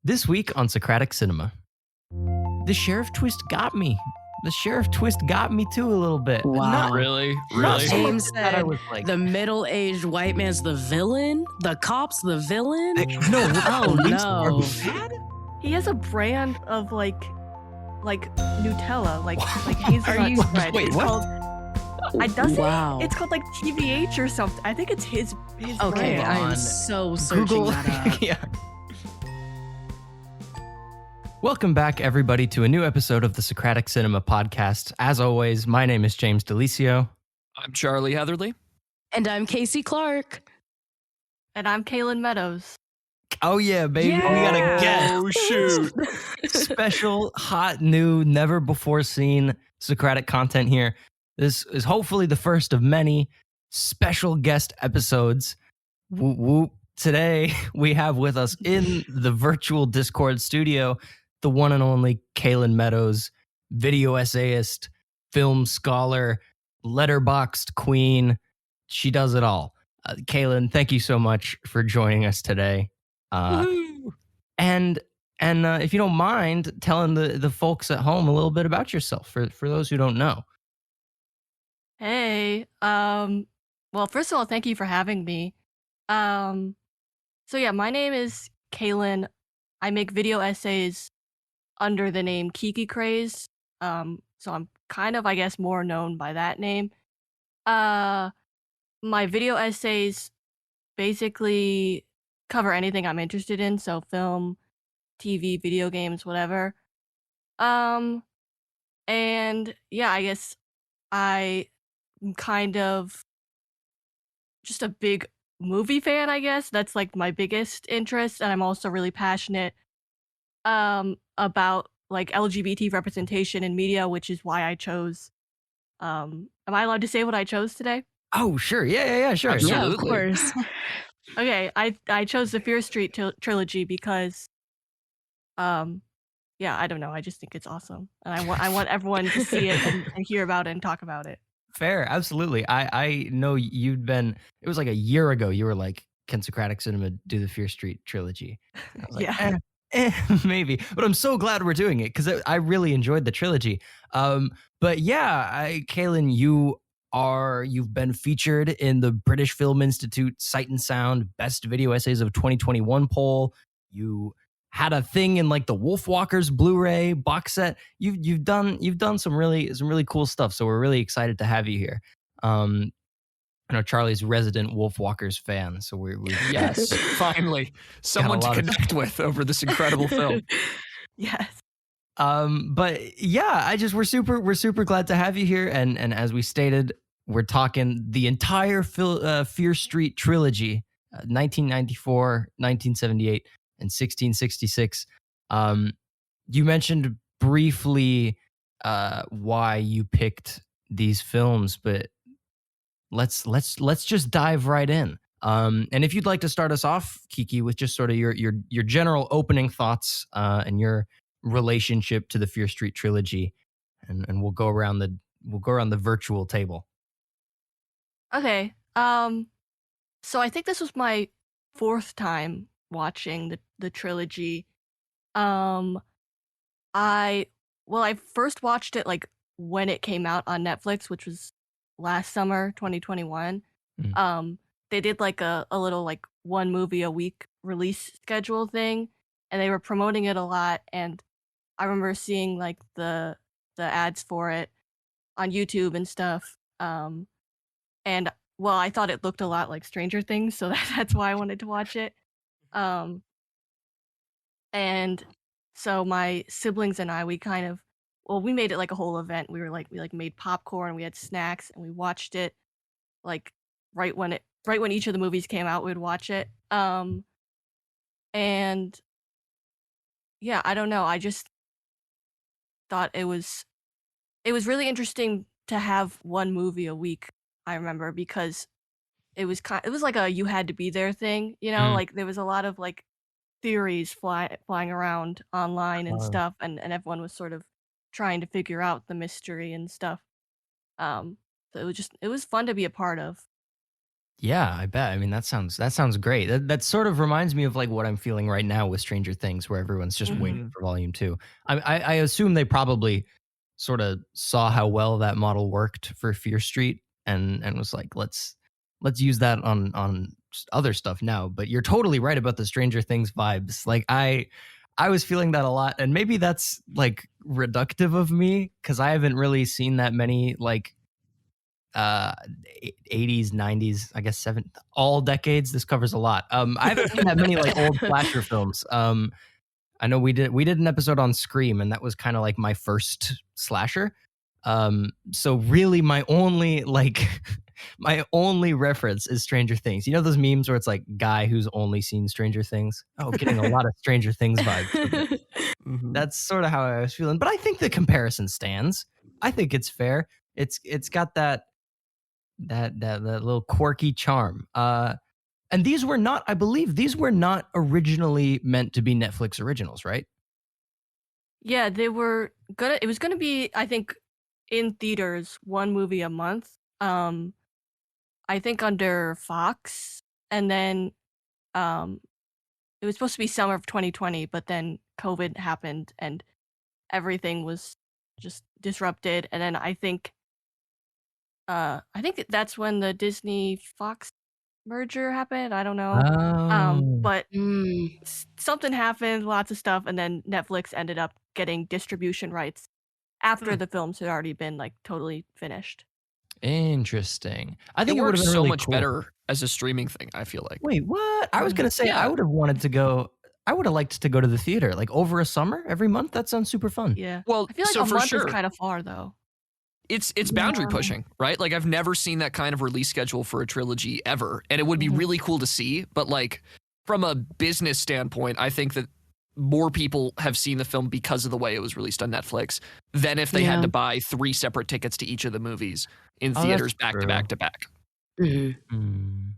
This week on Socratic Cinema, the sheriff twist got me. The sheriff twist got me too a little bit. Wow. Really? Not so much James that I said was like, the middle-aged white man's the villain? The cop's the villain? no, Oh, police are no. bad? He has a brand of like Nutella, like hazelnut Are you- spread. wait, it's what? called. I doesn't. Wow. It's called like TVH or something. I think it's his Okay, brand. I on. am so searching Google. that up. Yeah. Welcome back, everybody, to a new episode of the Socratic Cinema podcast. As always, my name is James Delicio. I'm Charlie Heatherly. And I'm Casey Clark. And I'm Kaylin Meadows. Oh yeah, baby, we got a Yeah. guest. Oh, shoot. Special, hot, new, never before seen Socratic content here. This is hopefully the first of many special guest episodes. Whoop, whoop. Today, we have with us in the virtual Discord studio the one and only Kaylin Meadows, video essayist, film scholar, letterboxed queen. She does it all. Kaylin, thank you so much for joining us today. Woohoo. And if you don't mind telling the folks at home a little bit about yourself for those who don't know. Hey. Well, first of all, thank you for having me. So yeah, my name is Kaylin. I make video essays under the name Kiki Craze. So I'm kind of, I guess, more known by that name. My video essays basically cover anything I'm interested in, so film, TV, video games, whatever. And yeah, I guess I'm kind of just a big movie fan, I guess. That's like my biggest interest, and I'm also really passionate about like LGBT representation in media, which is why I chose am I allowed to say what I chose today? Oh, sure. Yeah, sure. Absolutely. Yeah, of course. Okay, I chose the Fear Street trilogy because yeah, I don't know, I just think it's awesome. And I want everyone to see it and hear about it and talk about it. Fair, absolutely. I know it was like a year ago, you were like, can Socratic Cinema do the Fear Street trilogy? And I was like, Yeah. maybe. But I'm so glad we're doing it because I really enjoyed the trilogy. But yeah, Kaylin, you've been featured in the British Film Institute Sight and Sound Best Video Essays of 2021 poll. You had a thing in like the Wolfwalkers Blu-ray box set. You've done some really cool stuff. So we're really excited to have you here. I know Charlie's resident Wolfwalkers fan, so we Yes, finally. Someone to lot of- connect with over this incredible film. Yes. But yeah, we're super glad to have you here. And as we stated, we're talking the entire Fear Street trilogy, 1994, 1978, and 1666. You mentioned briefly why you picked these films, but let's just dive right in. And if you'd like to start us off, Kiki, with just sort of your general opening thoughts and your relationship to the Fear Street trilogy, and we'll go around the virtual table. Okay. So I think this was my fourth time watching the trilogy. I first watched it like when it came out on Netflix, which was last summer, 2021. They did like a little like one movie a week release schedule thing, and they were promoting it a lot. And I remember seeing like the ads for it on YouTube and stuff. And well, I thought it looked a lot like Stranger Things, so that's why I wanted to watch it. And so my siblings and I, we made it like a whole event. We made popcorn, we had snacks, and we watched it like right when each of the movies came out, we'd watch it. And yeah, I don't know. I just thought it was really interesting to have one movie a week. I remember because it was like a you had to be there thing, you know. Mm. Like there was a lot of like theories flying around online and Oh. stuff, and everyone was sort of trying to figure out the mystery and stuff. So it was fun to be a part of. Yeah, I bet. I mean, that sounds great. That sort of reminds me of like what I'm feeling right now with Stranger Things, where everyone's just waiting Mhm. for volume two. I assume they probably sort of saw how well that model worked for Fear Street and was like, let's use that on other stuff now. But you're totally right about the Stranger Things vibes. Like I was feeling that a lot, and maybe that's like reductive of me because I haven't really seen that many like uh 80s 90s, I guess, seven, all decades. This covers a lot. I haven't seen that many like old slasher films. I know we did an episode on Scream, and that was kind of like my first slasher. So really my only like my only reference is Stranger Things. You know those memes where it's like guy who's only seen Stranger Things? Oh, getting a lot of Stranger Things vibes. Mhm. That's sort of how I was feeling, but I think the comparison stands. I think it's fair. It's got that little quirky charm. And these were not, I believe, these were not originally meant to be Netflix originals, right? Yeah, they were gonna. It was gonna be, I think, in theaters, one movie a month. I think under Fox, and then um, it was supposed to be summer of 2020, but then COVID happened and everything was just disrupted. And then I think that's when the Disney Fox merger happened. I don't know. Oh. But Mm. something happened, lots of stuff, and then Netflix ended up getting distribution rights after Hmm. the films had already been like totally finished. Interesting. I It think it would works have been so really much cool. better as a streaming thing, I feel like. Wait, what? I was gonna say I Yeah. would have wanted to go. I would have liked to go to the theater like over a summer every month. That sounds super fun. Yeah. Well, I feel like so a for month is sure, kind of far though. it's boundary Yeah. pushing, right? Like I've never seen that kind of release schedule for a trilogy ever, and it would be Mhm. really cool to see. But like from a business standpoint, I think that more people have seen the film because of the way it was released on Netflix than if they had Yeah. to buy 3 separate tickets to each of the movies in Oh, that's theaters back to true. back to back. Mhm. Hmm.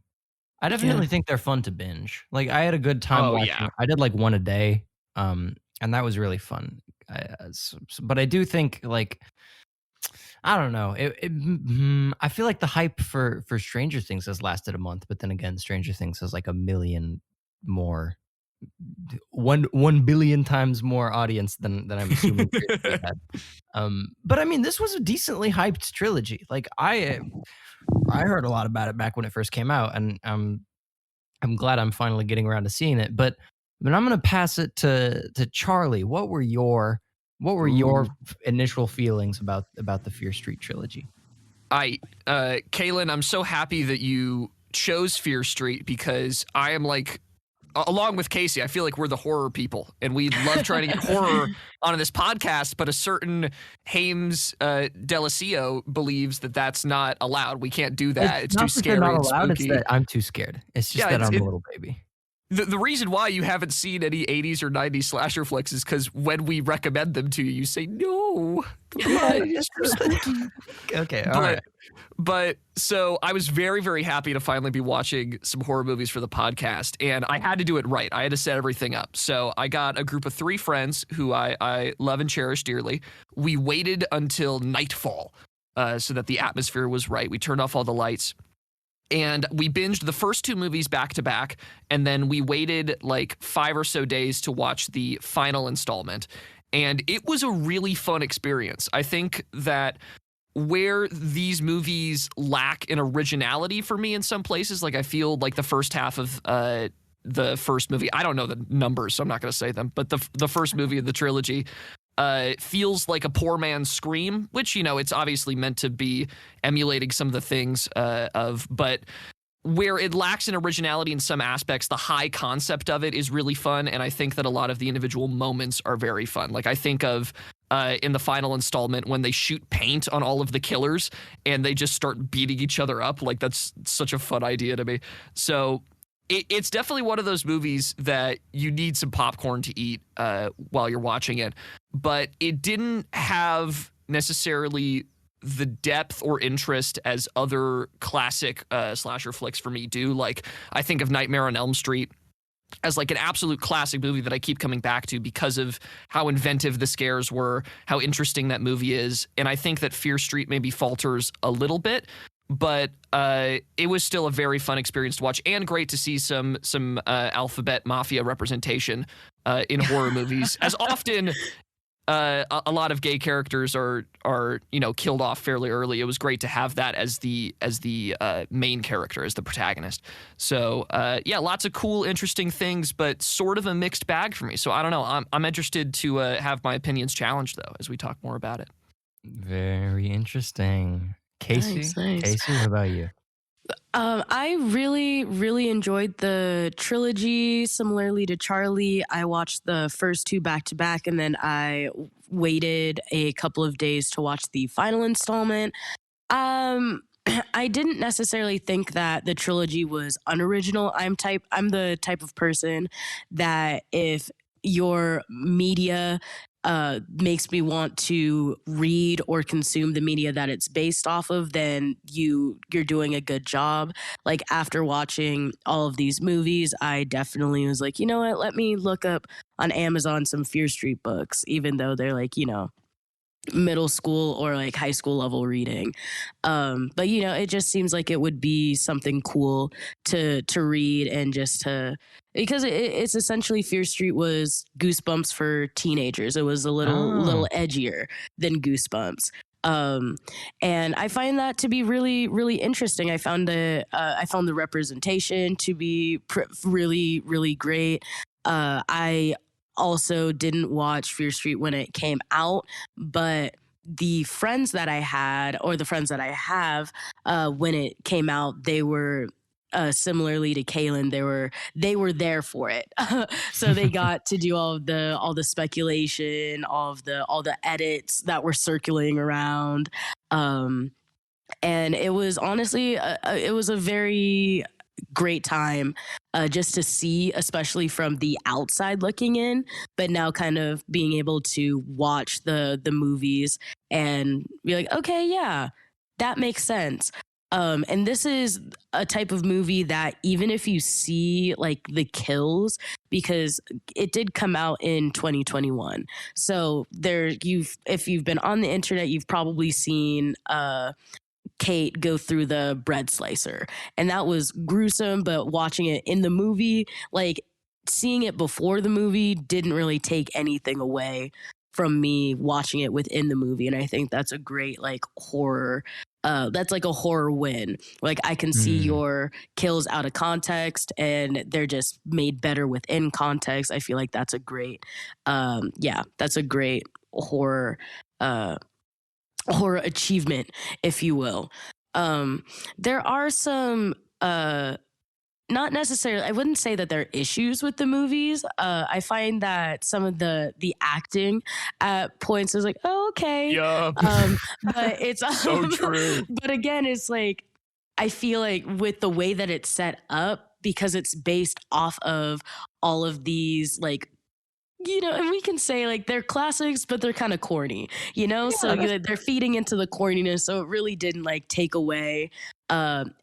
I Yeah. definitely think they're fun to binge. Like I had a good time Oh, watching. yeah. I did like one a day, and that was really fun. But I do think like I don't know. I feel like the hype for Stranger Things has lasted a month, but then again, Stranger Things has like a million more, 1 billion times more audience than I'm assuming Fear Street had. But I mean, this was a decently hyped trilogy. Like I heard a lot about it back when it first came out, and I'm glad I'm finally getting around to seeing it. But I'm gonna pass it to Charlie. What were your Ooh. initial feelings about the Fear Street trilogy? Kaylin, I'm so happy that you chose Fear Street because I am like, along with Casey, I feel like we're the horror people and we love trying to get horror on this podcast. But a certain Hames Delacio believes that that's not allowed. We can't do that. It's too not that they're scary not and allowed. It's spooky. that I'm too scared. It's just Yeah, that it's- I'm a it- little baby. The reason why you haven't seen any 80s or 90s slasher flicks is because when we recommend them to you, you say no. Okay, all But right. But so I was very, very happy to finally be watching some horror movies for the podcast, and I had to do it right. I had to set everything up. So I got a group of 3 friends who I love and cherish dearly. We waited until nightfall so that the atmosphere was right. We turned off all the lights. And we binged the first 2 movies back to back, and then we waited like 5 or so days to watch the final installment. And it was a really fun experience. I think that where these movies lack in originality for me in some places, like I feel like the first half of the first movie, I don't know the numbers, so I'm not going to say them, but the first movie of the trilogy feels like a poor man's Scream, which, you know, it's obviously meant to be emulating some of the things but where it lacks in originality in some aspects, the high concept of it is really fun. And I think that a lot of the individual moments are very fun. Like I think of in the final installment when they shoot paint on all of the killers and they just start beating each other up. Like that's such a fun idea to me. So it's definitely one of those movies that you need some popcorn to eat while you're watching it. But it didn't have necessarily the depth or interest as other classic slasher flicks for me do. Like I think of Nightmare on Elm Street as like an absolute classic movie that I keep coming back to because of how inventive the scares were, how interesting that movie is. And I think that Fear Street maybe falters a little bit. but it was still a very fun experience to watch, and great to see some alphabet mafia representation in horror movies. As often, a lot of gay characters are killed off fairly early. It was great to have that as the main character, as the protagonist. So yeah, lots of cool, interesting things, but sort of a mixed bag for me. So I don't know. I'm interested to have my opinions challenged though as we talk more about it. Very interesting. Casey, Nice. Casey, what about you? I really, really enjoyed the trilogy. Similarly to Charlie, I watched the first two back to back, and then I waited a couple of days to watch the final installment. I didn't necessarily think that the trilogy was unoriginal. I'm the type of person that if your media makes me want to read or consume the media that it's based off of, then you're doing a good job. Like after watching all of these movies, I definitely was like, you know what, let me look up on Amazon some Fear Street books, even though they're like, middle school or like high school level reading. But it just seems like it would be something cool to read, and just to, because it's essentially Fear Street was Goosebumps for teenagers. It was a little edgier than Goosebumps. And I find that to be really, really interesting. I found the representation to be really, really great. I also didn't watch Fear Street when it came out, but the friends that I had, or the friends that I have, when it came out, they were similarly to Kaylin, they were there for it. So they got to do all the speculation, all the edits that were circulating around. And it was honestly it was a very great time just to see, especially from the outside looking in, but now kind of being able to watch the movies and be like, okay, yeah, that makes sense. And this is a type of movie that even if you see like the kills, because it did come out in 2021, so if you've been on the internet, you've probably seen Kate go through the bread slicer, and that was gruesome. But watching it in the movie, like seeing it before the movie, didn't really take anything away from me watching it within the movie. And I think that's a great like horror. That's like a horror win. Like I can see your kills out of context, and they're just made better within context. I feel like that's a great, that's a great horror achievement, if you will. There are some not necessarily, I wouldn't say that there are issues with the movies. I find that some of the acting at points is like, oh, okay. Yeah. But it's So true. But again, it's like, I feel like with the way that it's set up, because it's based off of all of these like, and we can say like they're classics, but they're kind of corny, so they're feeding into the corniness. So it really didn't like take away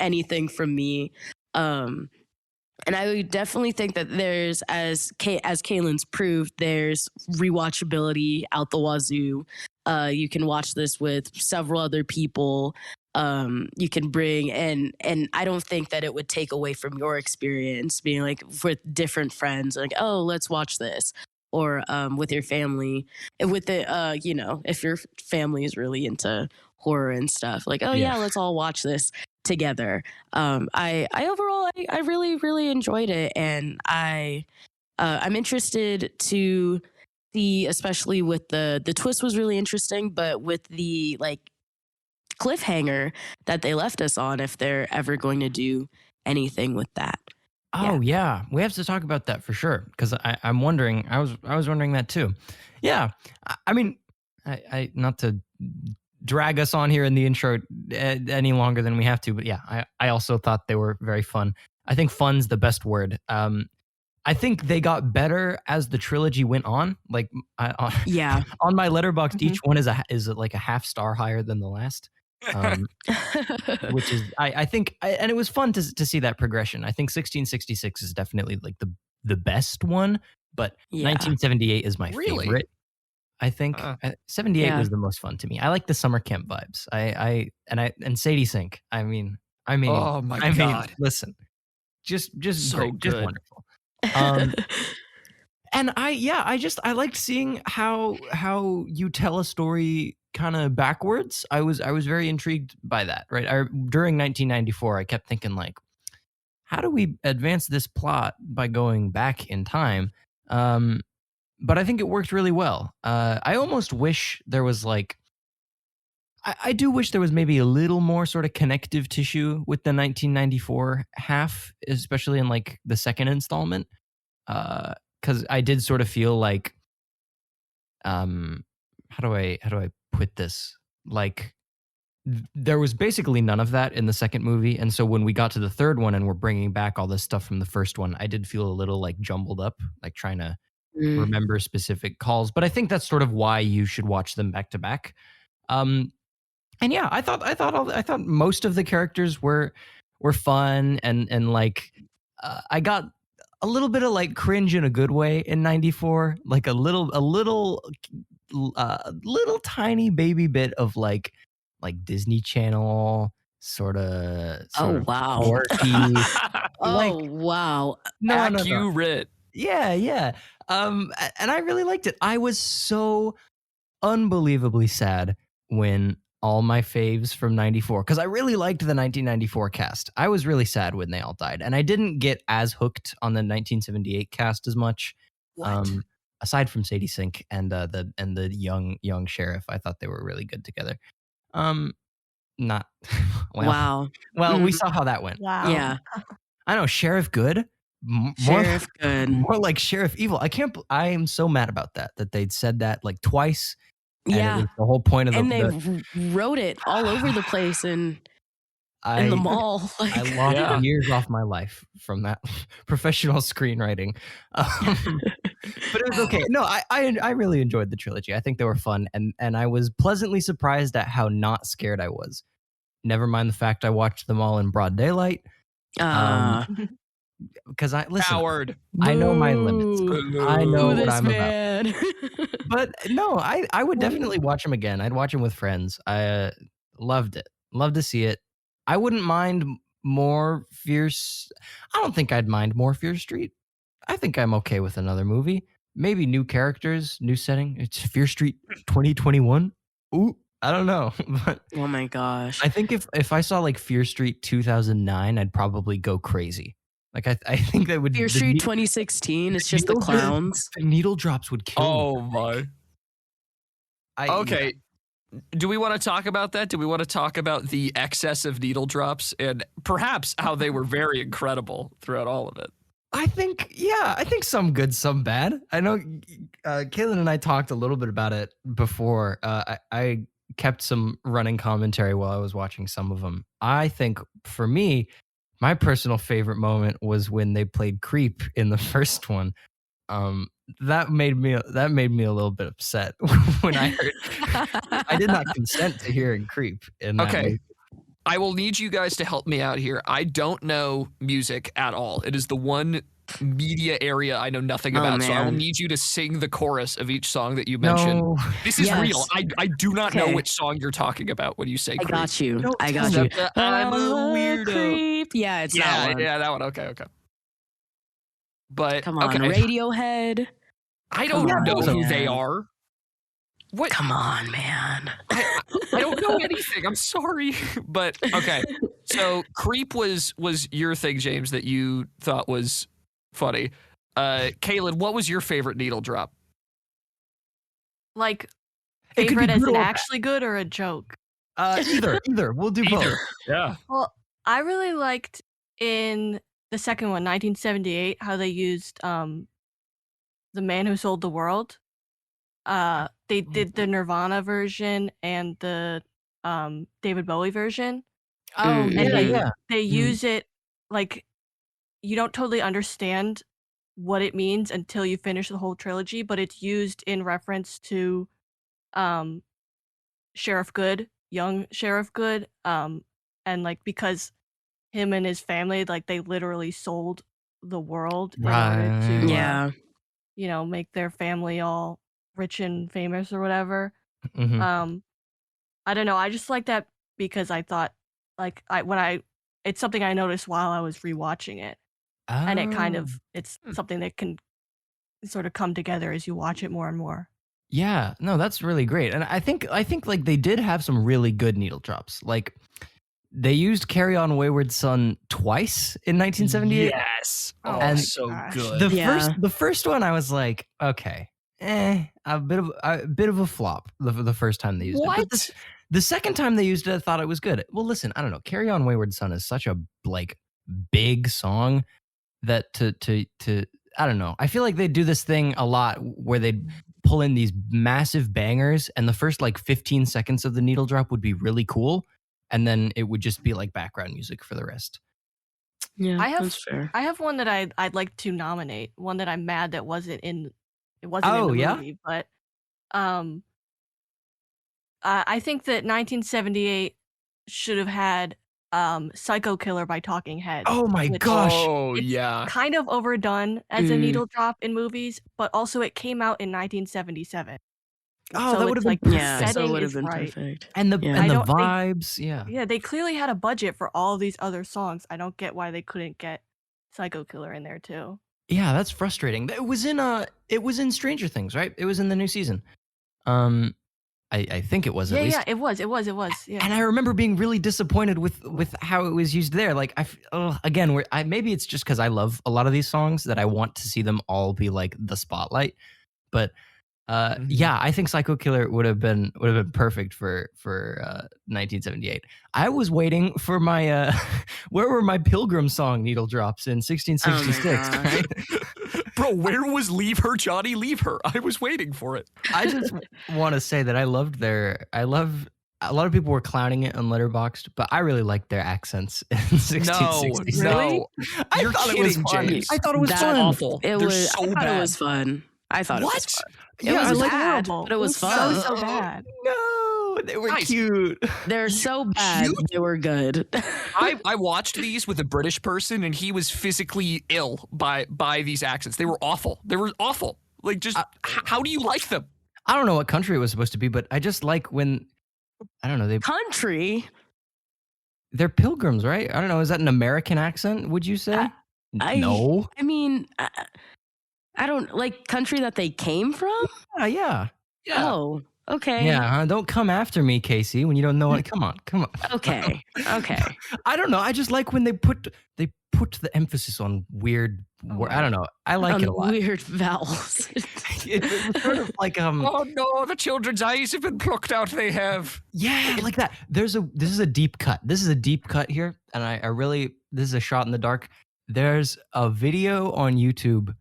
anything from me. And I would definitely think that there's, as Kaylin's proved, there's rewatchability out the wazoo. You can watch this with several other people. You can bring, and I don't think that it would take away from your experience being like with different friends, like, oh, let's watch this. Or with your family, with the if your family is really into horror and stuff, like, oh yeah, let's all watch this together. I overall I really, really enjoyed it, and I'm interested to see, especially with the twist was really interesting, but with the like cliffhanger that they left us on, if they're ever going to do anything with that. Oh yeah, we have to talk about that for sure, because I'm wondering. I was wondering that too. Yeah, I mean, I not to drag us on here in the intro any longer than we have to, but yeah, I also thought they were very fun. I think fun's the best word. I think they got better as the trilogy went on. Like, on my Letterboxd, each one is like a half star higher than the last. Which is I think and it was fun to see that progression. I think 1666 is definitely like the best one, but 1978 is my favorite. I think Uh. 78 Yeah. was the most fun to me. I like the summer camp vibes. And Sadie Sink. Oh my God. listen, just So great, just good. wonderful. Um, and I liked seeing how you tell a story kind of backwards. I was very intrigued by that. Right, during 1994, I kept thinking like, how do we advance this plot by going back in time? Um, but I think it worked really well. I almost wish there was like, I do wish there was maybe a little more sort of connective tissue with the 1994 half, especially in like the second installment. Because I did sort of feel like, how do I put this? Like there was basically none of that in the second movie, and so when we got to the third one and we're bringing back all this stuff from the first one, I did feel a little like jumbled up, like trying to Mm. remember specific calls. But I think that's sort of why you should watch them back to back. Um, and yeah, I thought most of the characters were fun and like I got a little bit of like cringe in a good way in 94, like little tiny baby bit of like Disney Channel sort Oh, of wow. quirky. Like Oh, wow. no. Accurate. Yeah. And I really liked it. I was so unbelievably sad when all my faves from 94, because I really liked the 1994 cast. I was really sad when they all died. And I didn't get as hooked on the 1978 cast as much. What? Aside from Sadie Sink and the young sheriff, I thought they were really good together. Um not well. Wow. Well, we Mhm. saw how that went. Wow. Yeah. I know, Sheriff Good. More Sheriff Good. more like Sheriff Evil. I am so mad about that they'd said that like twice. And it Yeah. was the whole point of And they the wrote it all over the place and in the I mall. I Like, lost Yeah. years off my life from that professional screenwriting. But it was okay. No, I really enjoyed the trilogy. I think they were fun, and I was pleasantly surprised at how not scared I was. Never mind the fact I watched them all in broad daylight. uh, Because Coward. I know my limits. boo. I know Boo what this I'm about. man. But no, I would definitely watch them again. I'd watch them with friends. I loved it. Love to see it. I wouldn't mind more Fierce. I don't think I'd mind more Fear Street. I think I'm okay with another movie. Maybe new characters, new setting. It's Fear Street 2021. Ooh, I don't know. But Oh my gosh. I think if I saw like Fear Street 2009, I'd probably go crazy. Like I think that would Fear the Street ne- 2016 is just the needle- clowns. The needle drops would kill me. Oh my. Okay. Do we want to talk about that? Do we want to talk about the excess of needle drops and perhaps how they were very incredible throughout all of it? I think some good, some bad. I know Kaylin and I talked a little bit about it before. I kept some running commentary while I was watching some of them. I think for me, my personal favorite moment was when they played Creep in the first one. That made me a little bit upset when I heard. I did not consent to hearing Creep in that Okay. movie. I will need you guys to help me out here. I don't know music at all. It is the one media area I know nothing Oh, about. So I will man. need you to sing the chorus of each song that you mentioned. No, This is Yes. real. I do not know Okay. which song you're talking about when you say I Creep. got you. Don't I tell got me. you. I'm a weirdo. Creep. Yeah, it's that one. Yeah, that one. Okay. But Come on, okay. Radiohead. I don't Come know on, who man. they are. What? Come on, man. I don't know anything. I'm sorry, but okay. So Creep was your thing, James, that you thought was funny. Kaylin, what was your favorite needle drop? Like It could be favorite as good an or bad. actually good or a joke? Either. We'll do both. Yeah. Well, I really liked in the second one, 1978, how they used The Man Who Sold the World. They did the Nirvana version and the David Bowie version. Oh Mm, yeah, and they, yeah. they Mm. use it like you don't totally understand what it means until you finish the whole trilogy, but it's used in reference to um Sheriff Good, young Sheriff Good, and like because him and his family, like they literally sold the world in order Right. to, Yeah. make their family all Rich and Famous or whatever. Mhm. I don't know. I just like that because I thought like it's something I noticed while I was rewatching it, and Oh. it's something that can sort of come together as you watch it more and more. Yeah, no, that's really great. And I think like they did have some really good needle drops. Like they used Carry On Wayward Son twice in 1978. Yes. Oh Oh, And my so gosh. good. Yeah. The first one I was like, okay, a bit of a flop the first time they used it. But What? the second time they used it, I thought it was good. Well, listen, I don't know. Carry On Wayward Son is such a like big song that to I don't know. I feel like they do this thing a lot where they pull in these massive bangers and the first like 15 seconds of the needle drop would be really cool and then it would just be like background music for the rest. Yeah, I have that's fair. I have one that I'd like to nominate. One that I'm mad that it wasn't in Oh, the yeah? movie, but um I think that 1978 should have had Psycho Killer by Talking Heads. Oh my which gosh. Oh, it's yeah. kind of overdone as a Mm. needle drop in movies, but also it came out in 1977. Oh, So that would have it's been like the Yeah, so it setting would have is been right. perfect. and the Yeah. and I the don't think vibes, yeah. Yeah, they clearly had a budget for all these other songs. I don't get why they couldn't get Psycho Killer in there too. Yeah, that's frustrating. It was in Stranger Things, right? It was in the new season. Um I think it was at Yeah, least. yeah, it was. Yeah. And I remember being really disappointed with how it was used there. Like again, maybe it's just because I love a lot of these songs that I want to see them all be like the spotlight. But Mhm. yeah, I think Psycho Killer would have been perfect for 1978. I was waiting for my where were my Pilgrim song needle drops in 1666? gosh. Right? Bro, where was Leave Her, Johnny? Leave Her. I was waiting for it. I just want to say that I love a lot of people were clowning it on Letterboxd, but I really liked their accents in 1666. Really? No. I You're thought it was kidding, fun. James. I thought it was That- fun. Awful. It They're was. so I thought bad. it was fun. I thought it What? was fun. Yeah, It I was like- bad, horrible. but it was so fun. bad. No, they were Guys. cute. They're so bad. Cute? They were good. I watched these with a British person, and he was physically ill by these accents. They were awful. They were awful. Like, just how do you like them? I don't know what country it was supposed to be, but I just like when I don't know Country. they're pilgrims, right? I don't know. Is that an American accent? Would you say? No. I mean, I don't like country that they came from. Yeah. Oh, okay. Yeah. Huh? Don't come after me, Casey. When you don't know it. Come on. Okay. Okay. I don't know. I just like when they put the emphasis on weird. I don't know. I like it a lot. Weird vowels. It was sort of like Oh no, the children's eyes have been plucked out. They have. Yeah, like that. This is a deep cut. This is a deep cut here, and I really this is a shot in the dark. There's a video on YouTube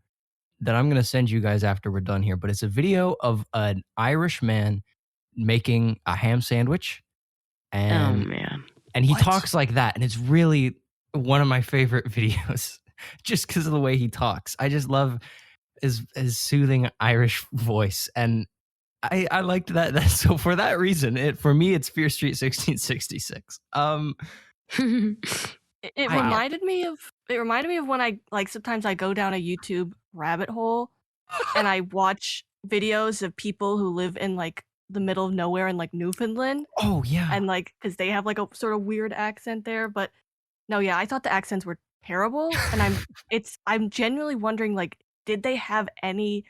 that I'm gonna send you guys after we're done here, but it's a video of an Irish man making a ham sandwich, Oh and man. he What? talks like that, and it's really one of my favorite videos, just because of the way he talks. I just love his soothing Irish voice, and I liked that. So for that reason, for me, it's Fear Street 1666. It Wow. reminded me of when I like sometimes I go down a YouTube rabbit hole and I watch videos of people who live in like the middle of nowhere in like Newfoundland Oh yeah, and like because they have like a sort of weird accent there. But no, yeah, I thought the accents were terrible, and I'm genuinely wondering like, did they have any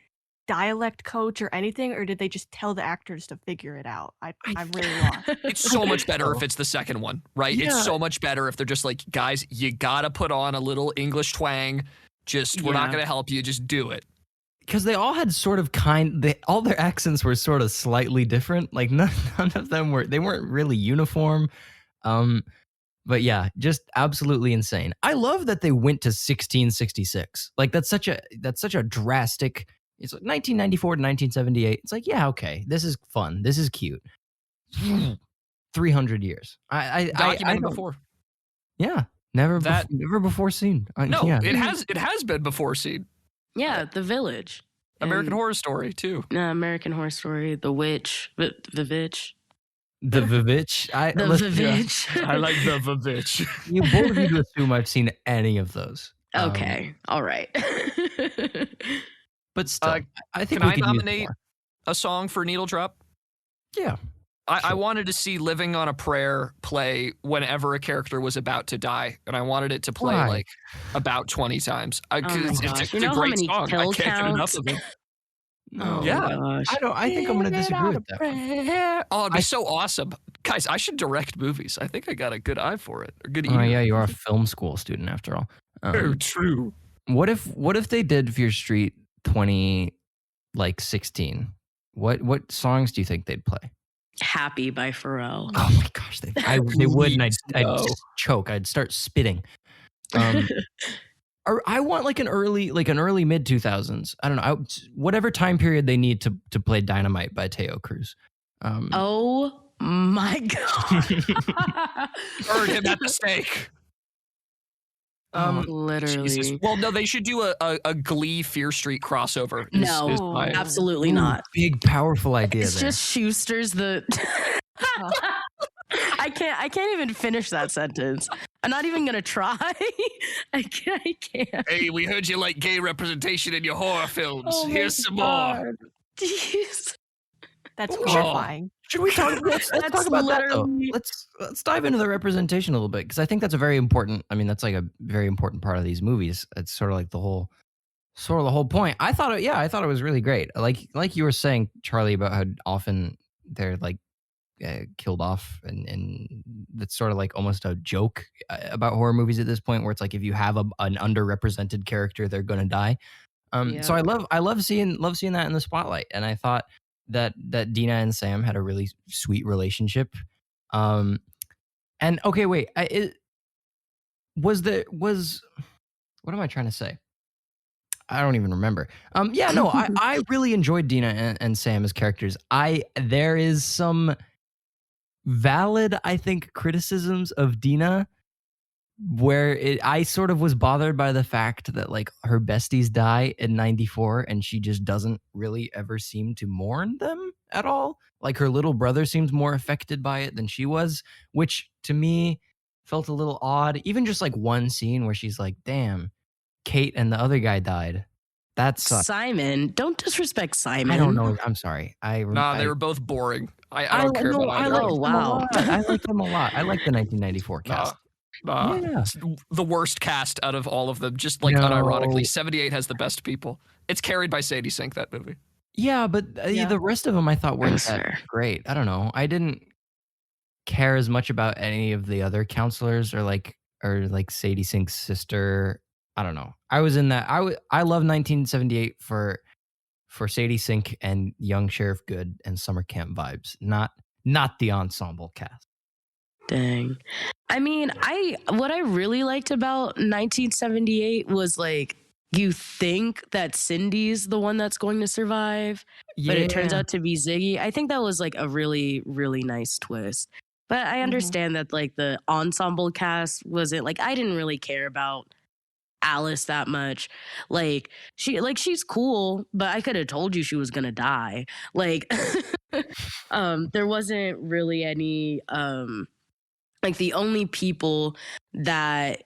dialect coach or anything, or did they just tell the actors to figure it out? I'm really lost. It's so much better if it's the second one, right? Yeah. It's so much better if they're just like, guys, you gotta put on a little English twang. Just we're not Yeah. gonna help you. Just do it. because they all had sort of all their accents were sort of slightly different. Like none of them weren't really uniform. But yeah, just absolutely insane. I love that they went to 1666. Like that's such a drastic. It's like 1994 to 1978. It's like, yeah, okay, this is fun. This is cute. 300 years. I Documented don't- before. Yeah, never before seen. No, yeah. it has been before seen. Yeah, The Village. American And, Horror Story too. American Horror Story. The Witch. The Vitch. The Vivitch. The Vivitch. the bitch. You both of you assume I've seen any of those. Okay. All right. But still, I think can we I could use nominate- more. a song for Needle Drop? Yeah. I Sure. wanted to see Living on a Prayer play whenever a character was about to die, and I wanted it to play Why? like about 20 times. Oh my gosh. It's You a know how great many song. I kill can't get enough counts? of it. Oh Yeah. my gosh. I think I'm going to disagree with that. Oh, it'd be I- so awesome. Guys, I should direct movies. I think I got a good eye for it. Or good Oh ear. yeah, you are a film school student after all. True. What if they did Fear Street 2016? What songs do you think they'd play? Happy by Pharrell. Oh my gosh, they would, and I'd no. choke. I'd start spitting. Or I want like an early mid 2000s. I don't know, whatever time period they need to play Dynamite by Teo Cruz. Oh my god. Burn him at the stake. Literally. Jesus. Well, no, they should do a Glee Fear Street crossover. No, is my- absolutely Ooh, not. Big powerful idea. It's there. just Schuster's the I can't even finish that sentence. I'm not even gonna try. I can't. Hey, we heard you like gay representation in your horror films. Oh my Here's some more. God. Jeez. That's Oh. horrifying. Should we talk? Let's That's talk about that though. literally- Let's dive into the representation a little bit because I think that's a very important. I mean, that's like a very important part of these movies. It's sort of like the whole point. I thought it was really great. Like you were saying, Charlie, about how often they're like killed off, and that's sort of like almost a joke about horror movies at this point, where it's like if you have an underrepresented character, they're gonna die. So I love seeing that in the spotlight, and I thought that Dina and Sam had a really sweet relationship. And okay, wait, what am I trying to say? I don't even remember. Yeah, no, I really enjoyed Dina and Sam as characters. There is some valid, I think, criticisms of Dina where I sort of was bothered by the fact that like her besties die in 94 and she just doesn't really ever seem to mourn them at all. Like her little brother seems more affected by it than she was, which to me felt a little odd. Even just like one scene where she's like, damn, Kate and the other guy died. That sucks. Simon, don't disrespect Simon. I don't know. I'm sorry. Nah, they were both boring. I don't care about I either. like Oh, them a wow. lot. I like them a lot. I like the 1994 cast. Yeah. It's the worst cast out of all of them, just like No. unironically. 78 has the best people. It's carried by Sadie Sink, that movie. Yeah, but Yeah. the rest of them I thought weren't That's that fair. great. I don't know. I didn't care as much about any of the other counselors or like Sadie Sink's sister. I don't know. I was in that. I love 1978 for Sadie Sink and young Sheriff Good and summer camp vibes, not the ensemble cast. Dang. I mean, what I really liked about 1978 was like you think that Cindy's the one that's going to survive, but it turns out to be Ziggy. I think that was like a really, really nice twist. But I understand that like the ensemble cast wasn't like I didn't really care about Alice that much. Like she's cool, but I could have told you she was gonna die. Like there wasn't really any like the only people that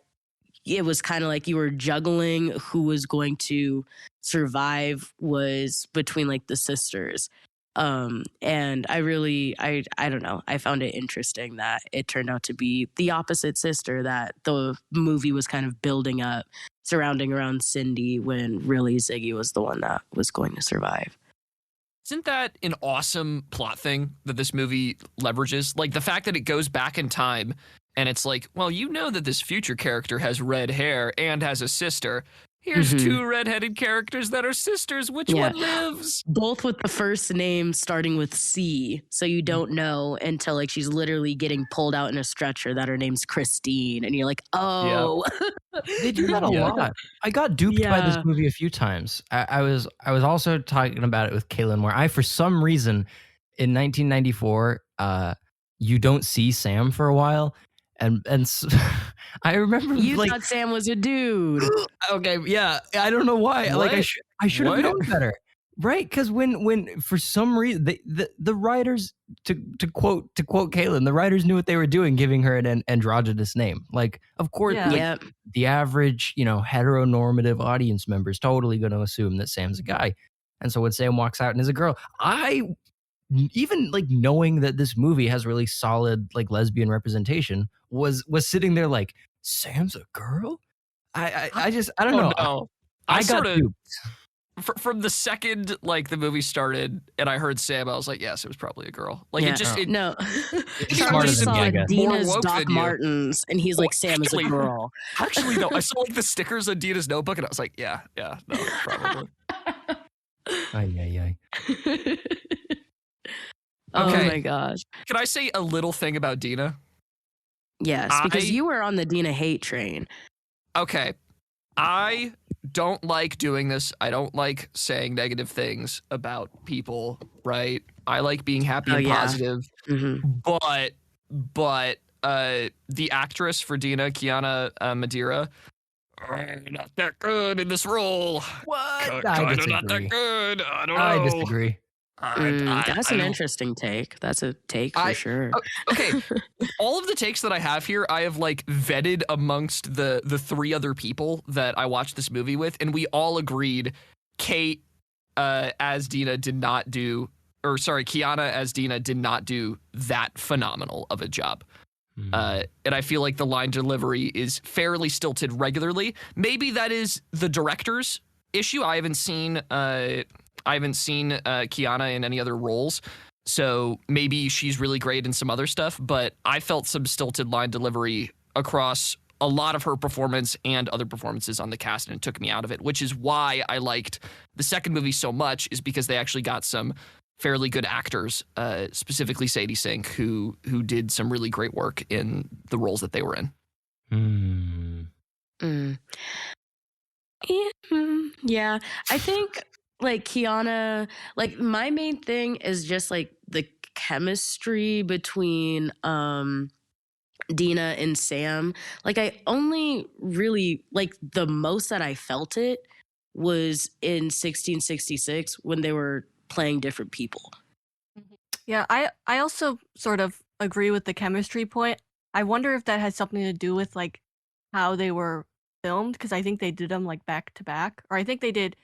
it was kind of like you were juggling who was going to survive was between like the sisters. And I don't know. I found it interesting that it turned out to be the opposite sister that the movie was kind of building up surrounding around Cindy when really Ziggy was the one that was going to survive. Isn't that an awesome plot thing that this movie leverages? Like the fact that it goes back in time and it's like, well, you know that this future character has red hair and has a sister. Here's two redheaded characters that are sisters. Which Yeah. one lives? Both with the first name starting with C. So you don't know until like she's literally getting pulled out in a stretcher that her name's Christine. And you're like, oh. They do that a Yeah. lot. I got duped by this Yeah. movie a few times. I was also talking about it with Kaylin, where I, for some reason, in 1994, you don't see Sam for a while, and I remember You like, thought Sam was a dude. okay, yeah, I don't know why. Like What? I should have What? known better, right? Because when for some reason the writers, to quote Kaylin, the writers knew what they were doing, giving her an androgynous name. Like, of course, Yeah. like, Yep. the average, heteronormative audience member is totally going to assume that Sam's a guy. And so when Sam walks out and is a girl, even like knowing that this movie has really solid like lesbian representation was sitting there like, Sam's a girl? I just I don't know. No. I got sort of duped. from the second like the movie started and I heard Sam, I was like, yes, it was probably a girl. Like Yeah. it just No. It's Charlie smarter than me, saw I guess. Dina's More woke Doc than you. Martens, and he's like, Sam is a actually- girl. actually no. I saw like the stickers on Dina's notebook and I was like, yeah, no, probably. Ay. Oh Okay. my gosh. Can I say a little thing about Dina? Yes, because I- you were on the Dina hate train. Okay. I don't like doing this. I don't like saying negative things about people, right? I like being happy Oh, and yeah. positive. Hmm. But the actress for Dina, Kiana Madeira, not that good in this role. What? Kind I of not that disagree. good. I don't know. I disagree. That's I an don't- interesting take. That's a take for I- sure. Okay, all of the takes that I have here, I have like vetted amongst the three other people that I watched this movie with, and we all agreed Kate as Dina did not do, or sorry, Kiana as Dina did not do that phenomenal of a job. And I feel like the line delivery is fairly stilted regularly. Maybe that is the director's issue. I haven't seen Kiana in any other roles, so maybe she's really great in some other stuff. But I felt some stilted line delivery across a lot of her performance and other performances on the cast, and it took me out of it. Which is why I liked the second movie so much, is because they actually got some fairly good actors, specifically Sadie Sink, who did some really great work in the roles that they were in. Yeah, I think like Kiana, like my main thing is just like the chemistry between Dina and Sam. Like I only really like the most that I felt it was in 1666 when they were playing different people. Yeah, I also sort of agree with the chemistry point. I wonder if that has something to do with like how they were filmed, because I think they did them like back to back, or I think they did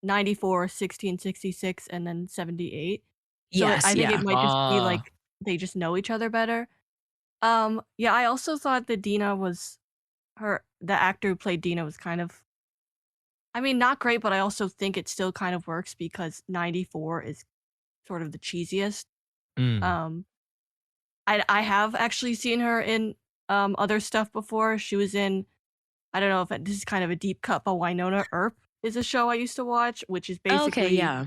94, 1666, and then 78. So Yes, I think yeah. it might just be Ah. like they just know each other better. Yeah, I also thought that Dina was the actor who played Dina was kind of, I mean, not great, but I also think it still kind of works because 94 is sort of the cheesiest. I have actually seen her in other stuff before. She was in, I don't know if this is kind of a deep cut, but Winona Earp is a show I used to watch, which is basically Okay, yeah.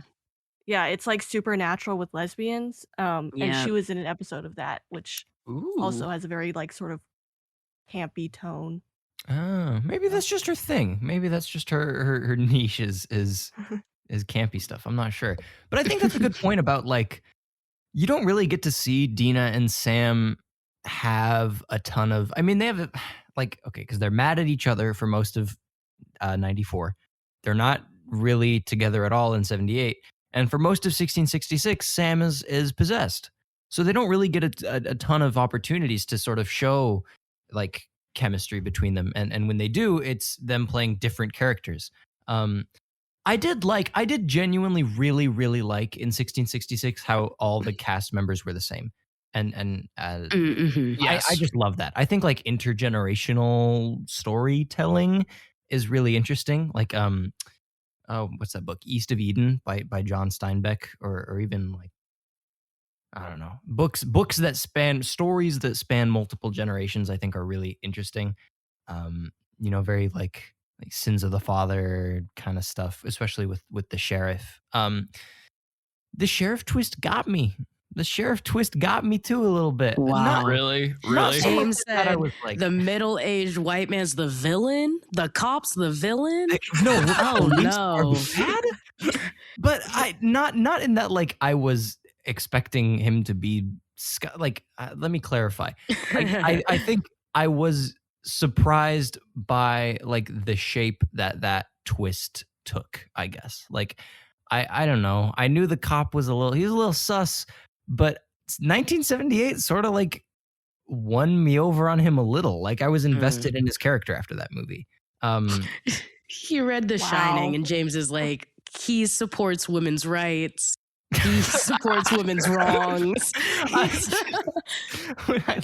yeah, it's like Supernatural with lesbians. And Yeah. she was in an episode of that, which Ooh. also has a very like sort of campy tone. Oh, maybe that's just her thing. Maybe that's just her niche is campy stuff. I'm not sure. But I think that's a good point about like you don't really get to see Dina and Sam have a ton of, I mean, they have like, okay, because they're mad at each other for most of 94. They're not really together at all in 78. And for most of 1666, Sam is possessed. So they don't really get a ton of opportunities to sort of show like chemistry between them. And when they do, it's them playing different characters. I did genuinely really, really like in 1666 how all the cast members were the same. And Mhm. Yes. I just love that. I think like intergenerational storytelling is really interesting. Like oh, what's that book? East of Eden by John Steinbeck, or even like I don't know, books that span stories that span multiple generations. I think are really interesting. Very like Sins of the Father kind of stuff, especially with the sheriff. The sheriff twist got me. The sheriff twist got me too a little bit. Wow. Not, Really? not Really? so much James that I said was like, the middle-aged white man's the villain, the cop's the villain. no, Oh, police are no. bad. But I not in that like I was expecting him to be let me clarify. Like I think I was surprised by like the shape that twist took, I guess. Like I don't know. I knew the cop was he was a little sus, but 1978 sort of like won me over on him a little. Like I was invested in his character after that movie. He read The Wow. Shining, and James is like, he supports women's rights. He supports women's wrongs.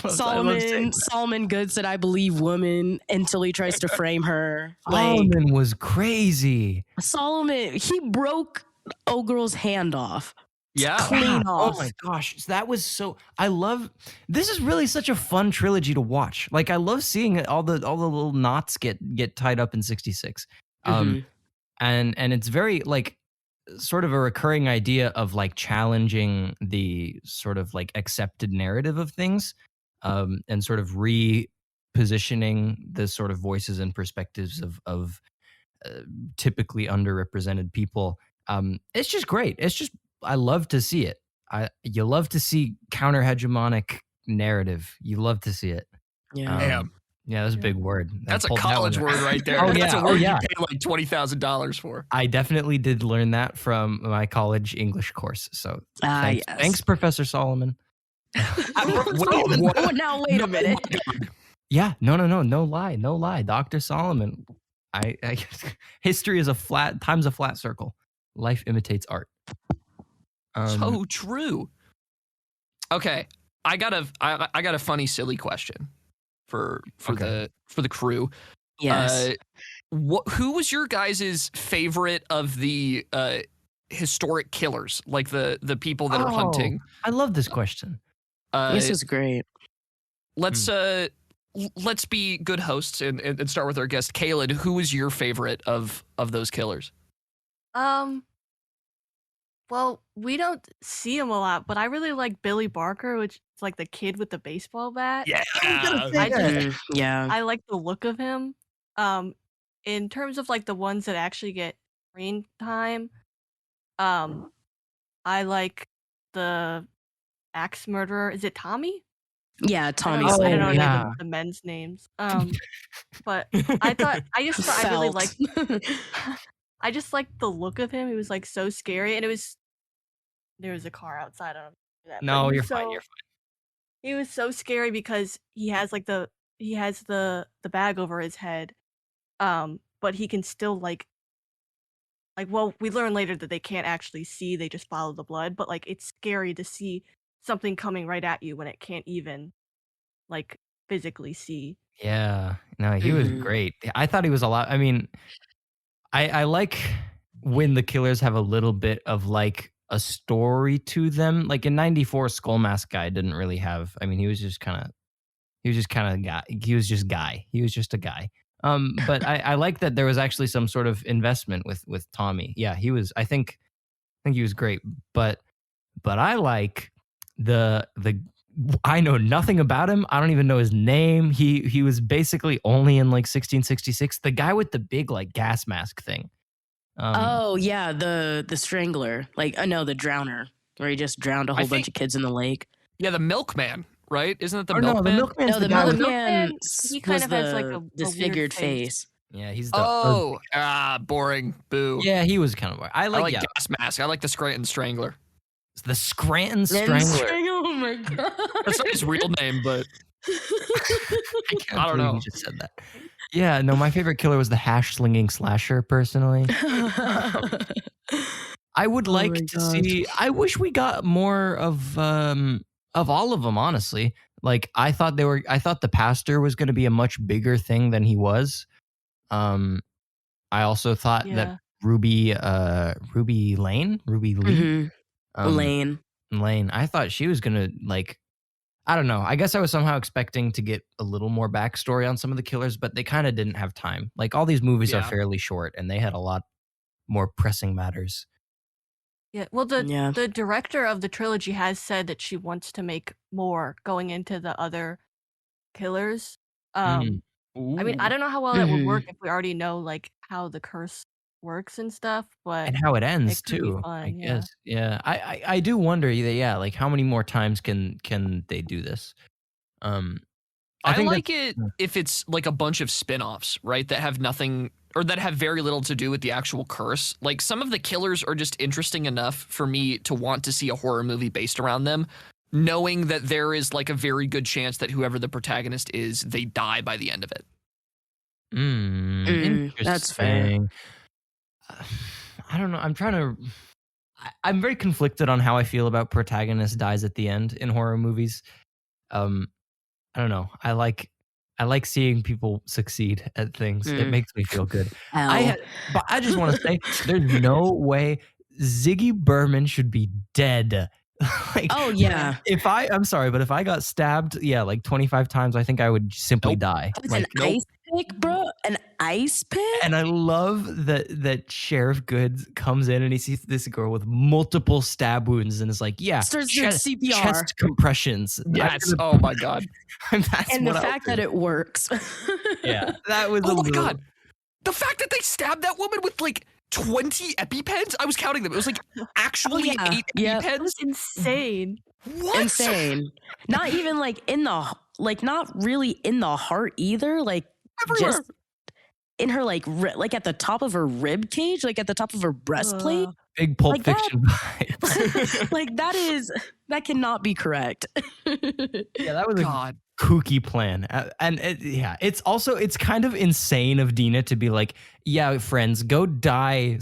Solomon Good said, "I believe women," until he tries to frame her. Solomon was crazy. Solomon, he broke old girl's hand off. Yeah. Clean off. Oh my gosh, that was so. I love. This is really such a fun trilogy to watch. Like I love seeing all the little knots get tied up in 66. And it's very like sort of a recurring idea of like challenging the sort of like accepted narrative of things, and sort of repositioning the sort of voices and perspectives of typically underrepresented people. It's just great. It's just I love to see it. You love to see counter hegemonic narrative. You love to see it. Yeah. Damn. Yeah, that's a big word. That's a college word right there. Oh, That's yeah. a word Oh, yeah. you pay like $20,000 for. I definitely did learn that from my college English course. So Yes. thanks, Professor Solomon. Now wait a minute. Yeah, no lie, Dr. Solomon. I history is time's a flat circle. Life imitates art. So true. Okay, I got a funny, silly question for Okay. the crew. Yes. Who was your guys' favorite of the historic killers, like the people that are hunting? I love this question. This is great. Let's be good hosts and start with our guest, Kaylin. Who is your favorite of those killers? Well, we don't see him a lot, but I really like Billy Barker, which is like the kid with the baseball bat. Yeah, Yeah. I like the look of him. In terms of like the ones that actually get screen time, I like the axe murderer. Is it Tommy? Yeah, Tommy. I don't know any yeah. of the men's names. But I just thought I really liked. I just liked the look of him. He was like so scary, and there was a car outside. I don't know that. No, you're fine. You're fine. He was so scary because he has the bag over his head, but he can still like well, we learn later that they can't actually see; they just follow the blood. But like, it's scary to see something coming right at you when it can't even like physically see. Yeah, no, he was great. I thought he was a lot. I mean, I like when the killers have a little bit of like a story to them. Like in '94, Skull Mask Guy didn't really have. I mean, he was just kind of guy. He was just guy. He was just a guy. But I like that there was actually some sort of investment with Tommy. Yeah, he was. I think he was great. But I like the I know nothing about him. I don't even know his name. He was basically only in like 1666. The guy with the big like gas mask thing. Oh yeah, the strangler. Like no, the drowner, where he just drowned a whole bunch of kids in the lake. Yeah, the milkman, right? Isn't it the no, milkman? the milkman's No, the the guy with- milkman. He kind of has like a disfigured weird face. Yeah, he's the boring. Boo. yeah, he was kind of. I I like yeah, Gas Mask. I like the Scranton Strangler. the Scranton Strangler. Oh my god. That's not his real name, but I I don't know. You just said that. Yeah, no, my favorite killer was the hash slinging slasher. Personally, I would like my to God. see. I wish we got more of all of them. Honestly, like I thought the pastor was going to be a much bigger thing than he was. I also thought that Ruby Lee, Lane. I thought she was gonna like. I don't know. I guess I was somehow expecting to get a little more backstory on some of the killers, but they kind of didn't have time. Like all these movies are Yeah. fairly short, and they had a lot more pressing matters. Yeah. Well, the Yeah. the director of the trilogy has said that she wants to make more going into the other killers. I mean, I don't know how well that would work if we already know like how the curse works and stuff, but And how it ends it could be too. I fun, yeah. guess. Yeah. I do wonder. Yeah. Like how many more times can they do this? I think like that's- it if it's like a bunch of spin-offs, right? That have nothing or that have very little to do with the actual curse. Like some of the killers are just interesting enough for me to want to see a horror movie based around them, knowing that there is like a very good chance that whoever the protagonist is, they die by the end of it. That's fair. Interesting. I don't know. I'm trying to. I'm very conflicted on how I feel about protagonist dies at the end in horror movies. Um, I don't know. I like seeing people succeed at things. It makes me feel good. But I just want to say, there's no way Ziggy Berman should be dead. Like, Oh yeah. I'm sorry, but if I got stabbed, like 25 times, I think I would simply die. It's Like, an ice pick, bro. An ice pick. and I love that Sheriff Goods comes in and he sees this girl with multiple stab wounds and is like, yeah, Starts doing CPR. chest compressions. Yes. Oh my god. That's And the what I'll fact do. that it works. Yeah, that was Oh a my little, god. The fact that they stabbed that woman with like 20 EpiPens? I was counting them. It was like actually yeah. 8 Yep. That EpiPens. was insane. What? Insane. Not even like not really in the heart either. Like Everywhere. just in her like at the top of her rib cage, like at the top of her breastplate. big Pulp like that. Fiction vibes. Like that cannot be correct. Yeah, that was a God. kooky plan. It's kind of insane of Dina to be like, yeah, friends, go die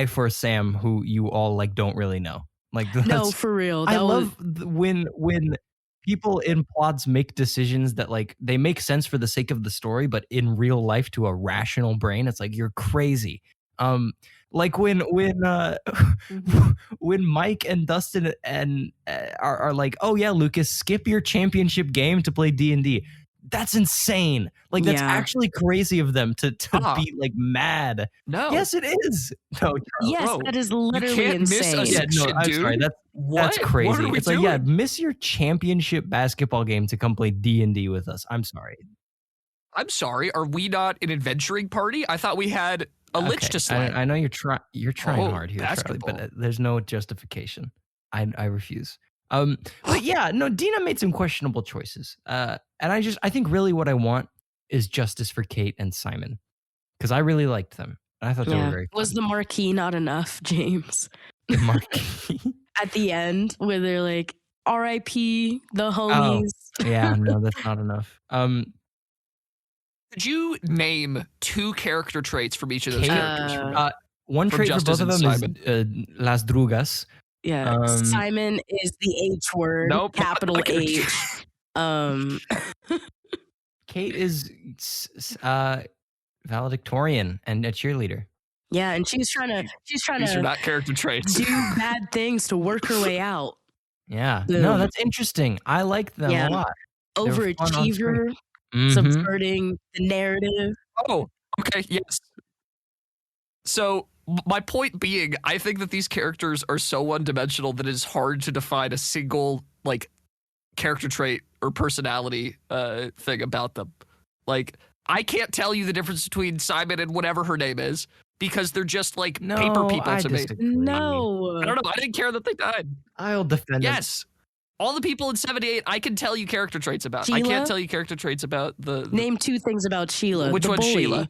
for Sam, who you all like don't really know. Like, No, that's, for real. I That was, love when people in plots make decisions that like they make sense for the sake of the story, but in real life to a rational brain, it's like, you're crazy. Like when when Mike and Dustin and are like, oh yeah, Lucas, skip your championship game to play D&D. That's insane. Like, that's Yeah. actually crazy of them to be like mad. No. Yes, it is. No, yes, bro, that is literally can't miss insane. a yeah, no, section, I'm dude. sorry. That's What? crazy. What are we It's doing? like, yeah, miss your championship basketball game to come play D&D with us. I'm sorry. I'm sorry. Are we not an adventuring party? I thought we had a lich Okay, to slay. I know you're trying Oh, hard here, Charlie, basketball. but there's no justification. I refuse. But yeah, no, Dina made some questionable choices. And I think really what I want is justice for Kate and Simon, because I really liked them. And I thought they were Yeah. very Was fun. the marquee not enough, James? The marquee. At the end, where they're like, R.I.P. the Oh. homies. Yeah, no, that's not enough. Could you name 2 character traits from each of those Kate- characters? for me? One From trait for Justice both of and them is Las Drugas. Yeah. Simon is the H word. Nope. Capital Not gonna- H. Kate is valedictorian and a cheerleader. Yeah, and she's trying These are to not character traits. do bad things to work her way out. Yeah. Boom. No, that's interesting. I like them Yeah. a lot. They were fun on screen. Overachiever, Mhm. subverting the narrative. Oh, okay, yes. So my point being, I think that these characters are so one-dimensional that it's hard to define a single like character trait or personality thing about them. Like, I can't tell you the difference between Simon and whatever her name is because they're just like No, paper people I to me. disagree. No. I don't know. I didn't care that they died. I'll defend them. Yes. All the people in 78, I can tell you character traits about. I Sheila? can't tell you character traits about the Name 2 things about Sheila. Which the one's bully. Sheila?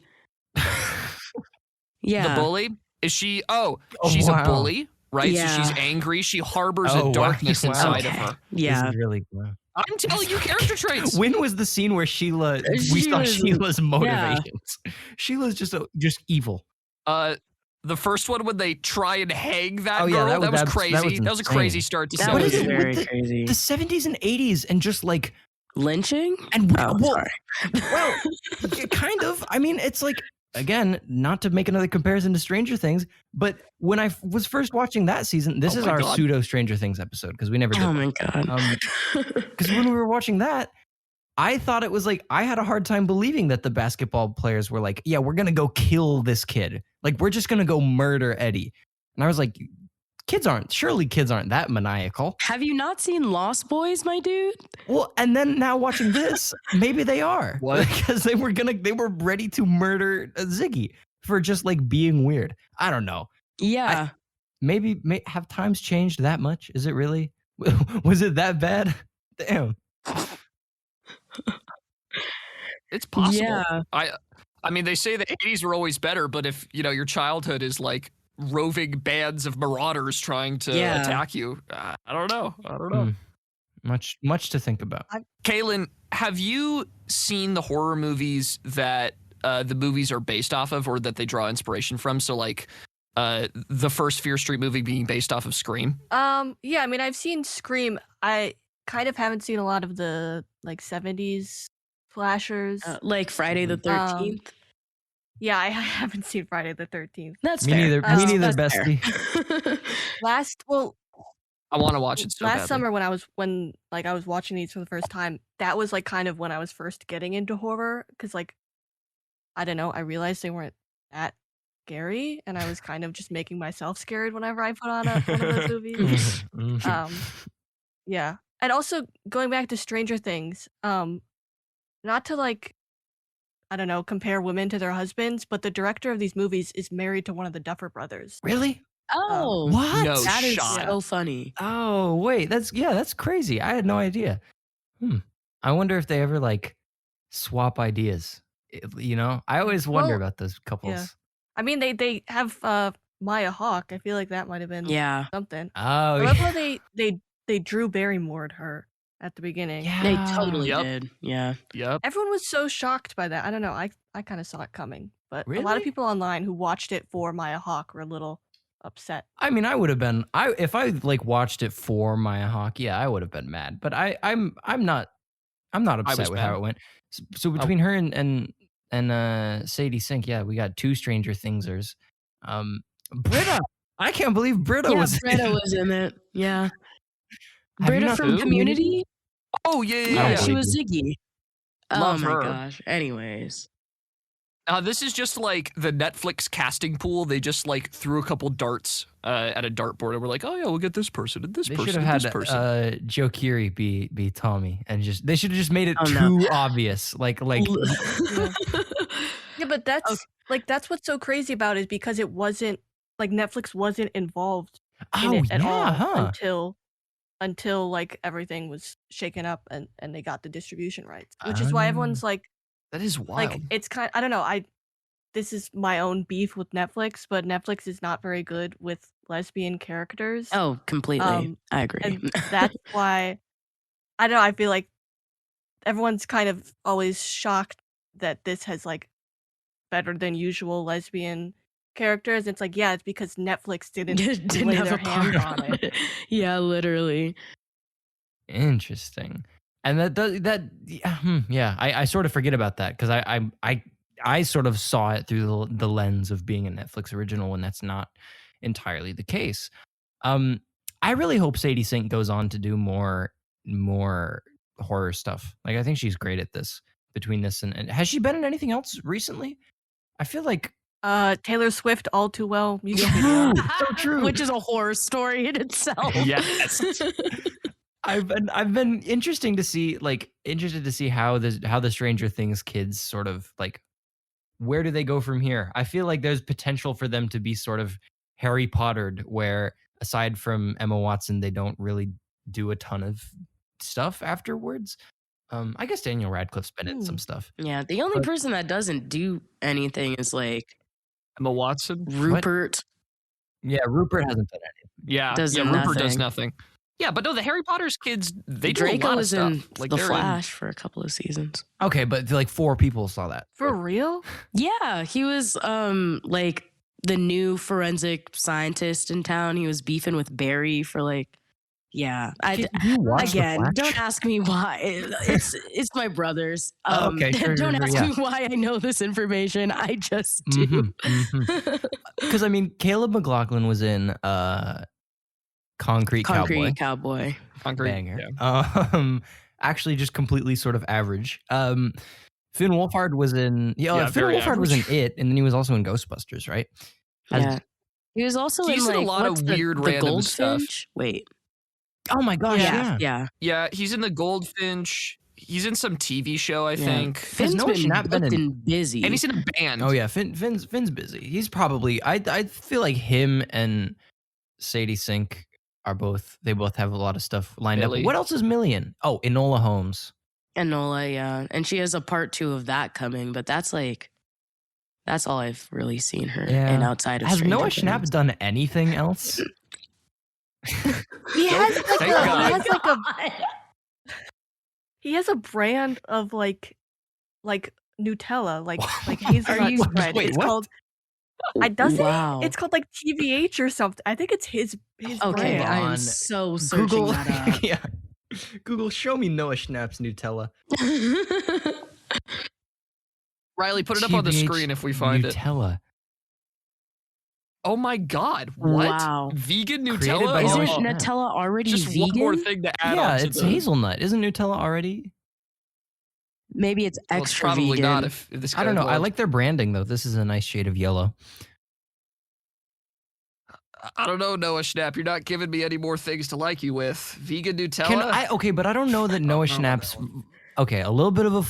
Yeah. the bully. Is she? Oh, Oh, she's wow. a bully, right? Yeah. So she's angry. She harbors Oh, a wow. darkness Wow. inside of Okay. her. Yeah. This is really cool. I'm telling you character traits. When was the scene where we saw Sheila's- Sheila's motivations? Sheila's just evil. The first one when they try and hang that Oh, girl, yeah, that was that was crazy. That was a insane. crazy start to That What was is it with very the- crazy. The 70s and 80s and just like Lynching? and Oh, well, sorry. well, kind of. I mean, it's like, again, not to make another comparison to Stranger Things, but when I was first watching that season, this Oh is my our God. pseudo Stranger Things episode because we never did. Oh one. my god. Because when we were watching that, I thought it was like, I had a hard time believing that the basketball players were like, yeah, we're going to go kill this kid. Like, we're just going to go murder Eddie. And I was like, surely kids aren't that maniacal. Have you not seen Lost Boys, my dude? Well, and then now watching this, maybe they are. What? Because they were ready to murder Ziggy for just like being weird. I don't know. Yeah. Maybe have times changed that much? Is it really? Was it that bad? Damn. It's possible. Yeah. I mean, they say the 80s were always better, but if your childhood is like roving bands of marauders trying to Yeah. attack you, I don't know. Much to think about. Kaylin, have you seen the horror movies that the movies are based off of or that they draw inspiration from? So like the first Fear Street movie being based off of Scream? Yeah, I mean, I've seen Scream. I kind of haven't seen a lot of the like 70s slashers. Like Friday the 13th. Yeah, I haven't seen Friday the 13th. That's Me fair. neither. Me neither, That's fair. bestie. I want to watch it so last badly. summer when I was watching these for the first time, that was like kind of when I was first getting into horror, because like I don't know, I realized they weren't that scary, and I was kind of just making myself scared whenever I put on one of those movies. Yeah, and also going back to Stranger Things, not to like, I don't know, compare women to their husbands, but the director of these movies is married to one of the Duffer Brothers. Really? Oh, What? No that is shot. so funny. Oh, wait. That's crazy. I had no idea. I wonder if they ever like swap ideas. You know, I always wonder Well, about those couples. yeah. I mean, they have Maya Hawke. I feel like that might have been Yeah, something. Oh, I love how they Drew Barrymore'd her at the beginning. yeah. they totally Yep. did. Yeah. Yep. Everyone was so shocked by that. I don't know. I kind of saw it coming, but a lot Really? of people online who watched it for Maya Hawke were a little upset. I mean, I would have been. If I like watched it for Maya Hawke, yeah, I would have been mad. But I'm not upset was with how mad. it went. So between her and Sadie Sink, yeah, we got two Stranger Thingsers. Britta, I can't believe Britta Yeah, was. Britta was in it. Yeah. Have you Britta not from seen Community? Oh yeah, I yeah, don't yeah. She believe was Ziggy. Love oh my her. gosh. Anyways. This is just like the Netflix casting pool. They just like threw a couple darts at a dartboard, and we're like, oh yeah, we'll get this person and this They should person have and had this person. Joe Keery be Tommy, and just they should have just made it Oh, too no. obvious. Like Yeah, but that's that's what's so crazy about it, is because it wasn't like Netflix wasn't involved in oh it at all yeah, huh? until like everything was shaken up and they got the distribution rights, which is why everyone's like That is wild. it's kind. I don't know. This is my own beef with Netflix, but Netflix is not very good with lesbian characters. Oh, completely. I agree. And that's why I don't know. I feel like everyone's kind of always shocked that this has like better than usual lesbian characters. It's like, yeah, it's because Netflix didn't lay their hand on it. Yeah, literally. Interesting. And yeah, I sort of forget about that because I sort of saw it through the lens of being a Netflix original when that's not entirely the case. I really hope Sadie Sink goes on to do more horror stuff. Like I think she's great at this. Between this and has she been in anything else recently? I feel like Taylor Swift, All Too Well music Yeah. video. So true. Which is a horror story in itself. Yes. I've been interested to see how the Stranger Things kids sort of like, where do they go from here? I feel like there's potential for them to be sort of Harry Pottered, where aside from Emma Watson, they don't really do a ton of stuff afterwards. I guess Daniel Radcliffe's been in some stuff. Yeah, the only But- person that doesn't do anything is like Emma Watson. Rupert. Yeah, Rupert hasn't done anything. Yeah, Does Rupert does nothing. nothing. Yeah, but no, the Harry Potter's kids, they do a Draco lot was of in stuff. Like The they're Flash for a couple of seasons. Okay, but like 4 people saw that. For real? Yeah, he was like the new forensic scientist in town. He was beefing with Barry for like, yeah. Did you watch The Again, Flash? don't ask me why. It's my brothers. Okay, sure, don't sure, ask yeah. me why I know this information. I just do. Because I mean, Caleb McLaughlin was in Concrete Cowboy. Cowboy. hungry. Banger. Yeah. Actually, just completely sort of average. Finn Wolfhard was in. Yeah, Finn very Wolfhard was in average. It, and then he was also in Ghostbusters, right? Has- Yeah. He was also He's in in a like lot of what's weird the random stuff. Goldfinch? Wait. Oh my gosh! Yeah. Yeah. Yeah, he's in the Goldfinch. He's in some TV show, I think. Finn's Noah been Schnapp been booked in- and busy. And he's in a band. Oh yeah, Finn's busy. He's probably. I feel like him and Sadie Sink are both. They both have a lot of stuff lined Millie. up. What else is Million? Oh, Enola Holmes. Enola, yeah. And she has a part 2 of that coming, but that's all I've really seen her Yeah. in outside of Has Stranger Noah Things. Schnapp done anything else? He has like Thank God. he has a brand of like Nutella, like Are hazelnut you- spread. wait, It's what? called does Wow. it? It's called like TVH or something. I think it's his Okay, brand. I am on. so searching Google, that up. yeah. Google, show me Noah Schnapp's Nutella. Riley, put it up on the TBH screen if we find it. Nutella. Oh my God! What? Wow. Vegan Created Nutella? by Isn't Noah Oh, Schnapp. Nutella already just vegan? one more thing to add Yeah, on to it's the. hazelnut. Isn't Nutella already? Maybe it's Well, it's extra probably vegan. not if this guy I don't know. I would. like their branding though. This is a nice shade of yellow. I don't know, Noah Schnapp. You're not giving me any more things to like you with. Vegan Nutella? Can I? Okay, but I don't know that Noah know about that Schnapp's. Okay, a little bit of a.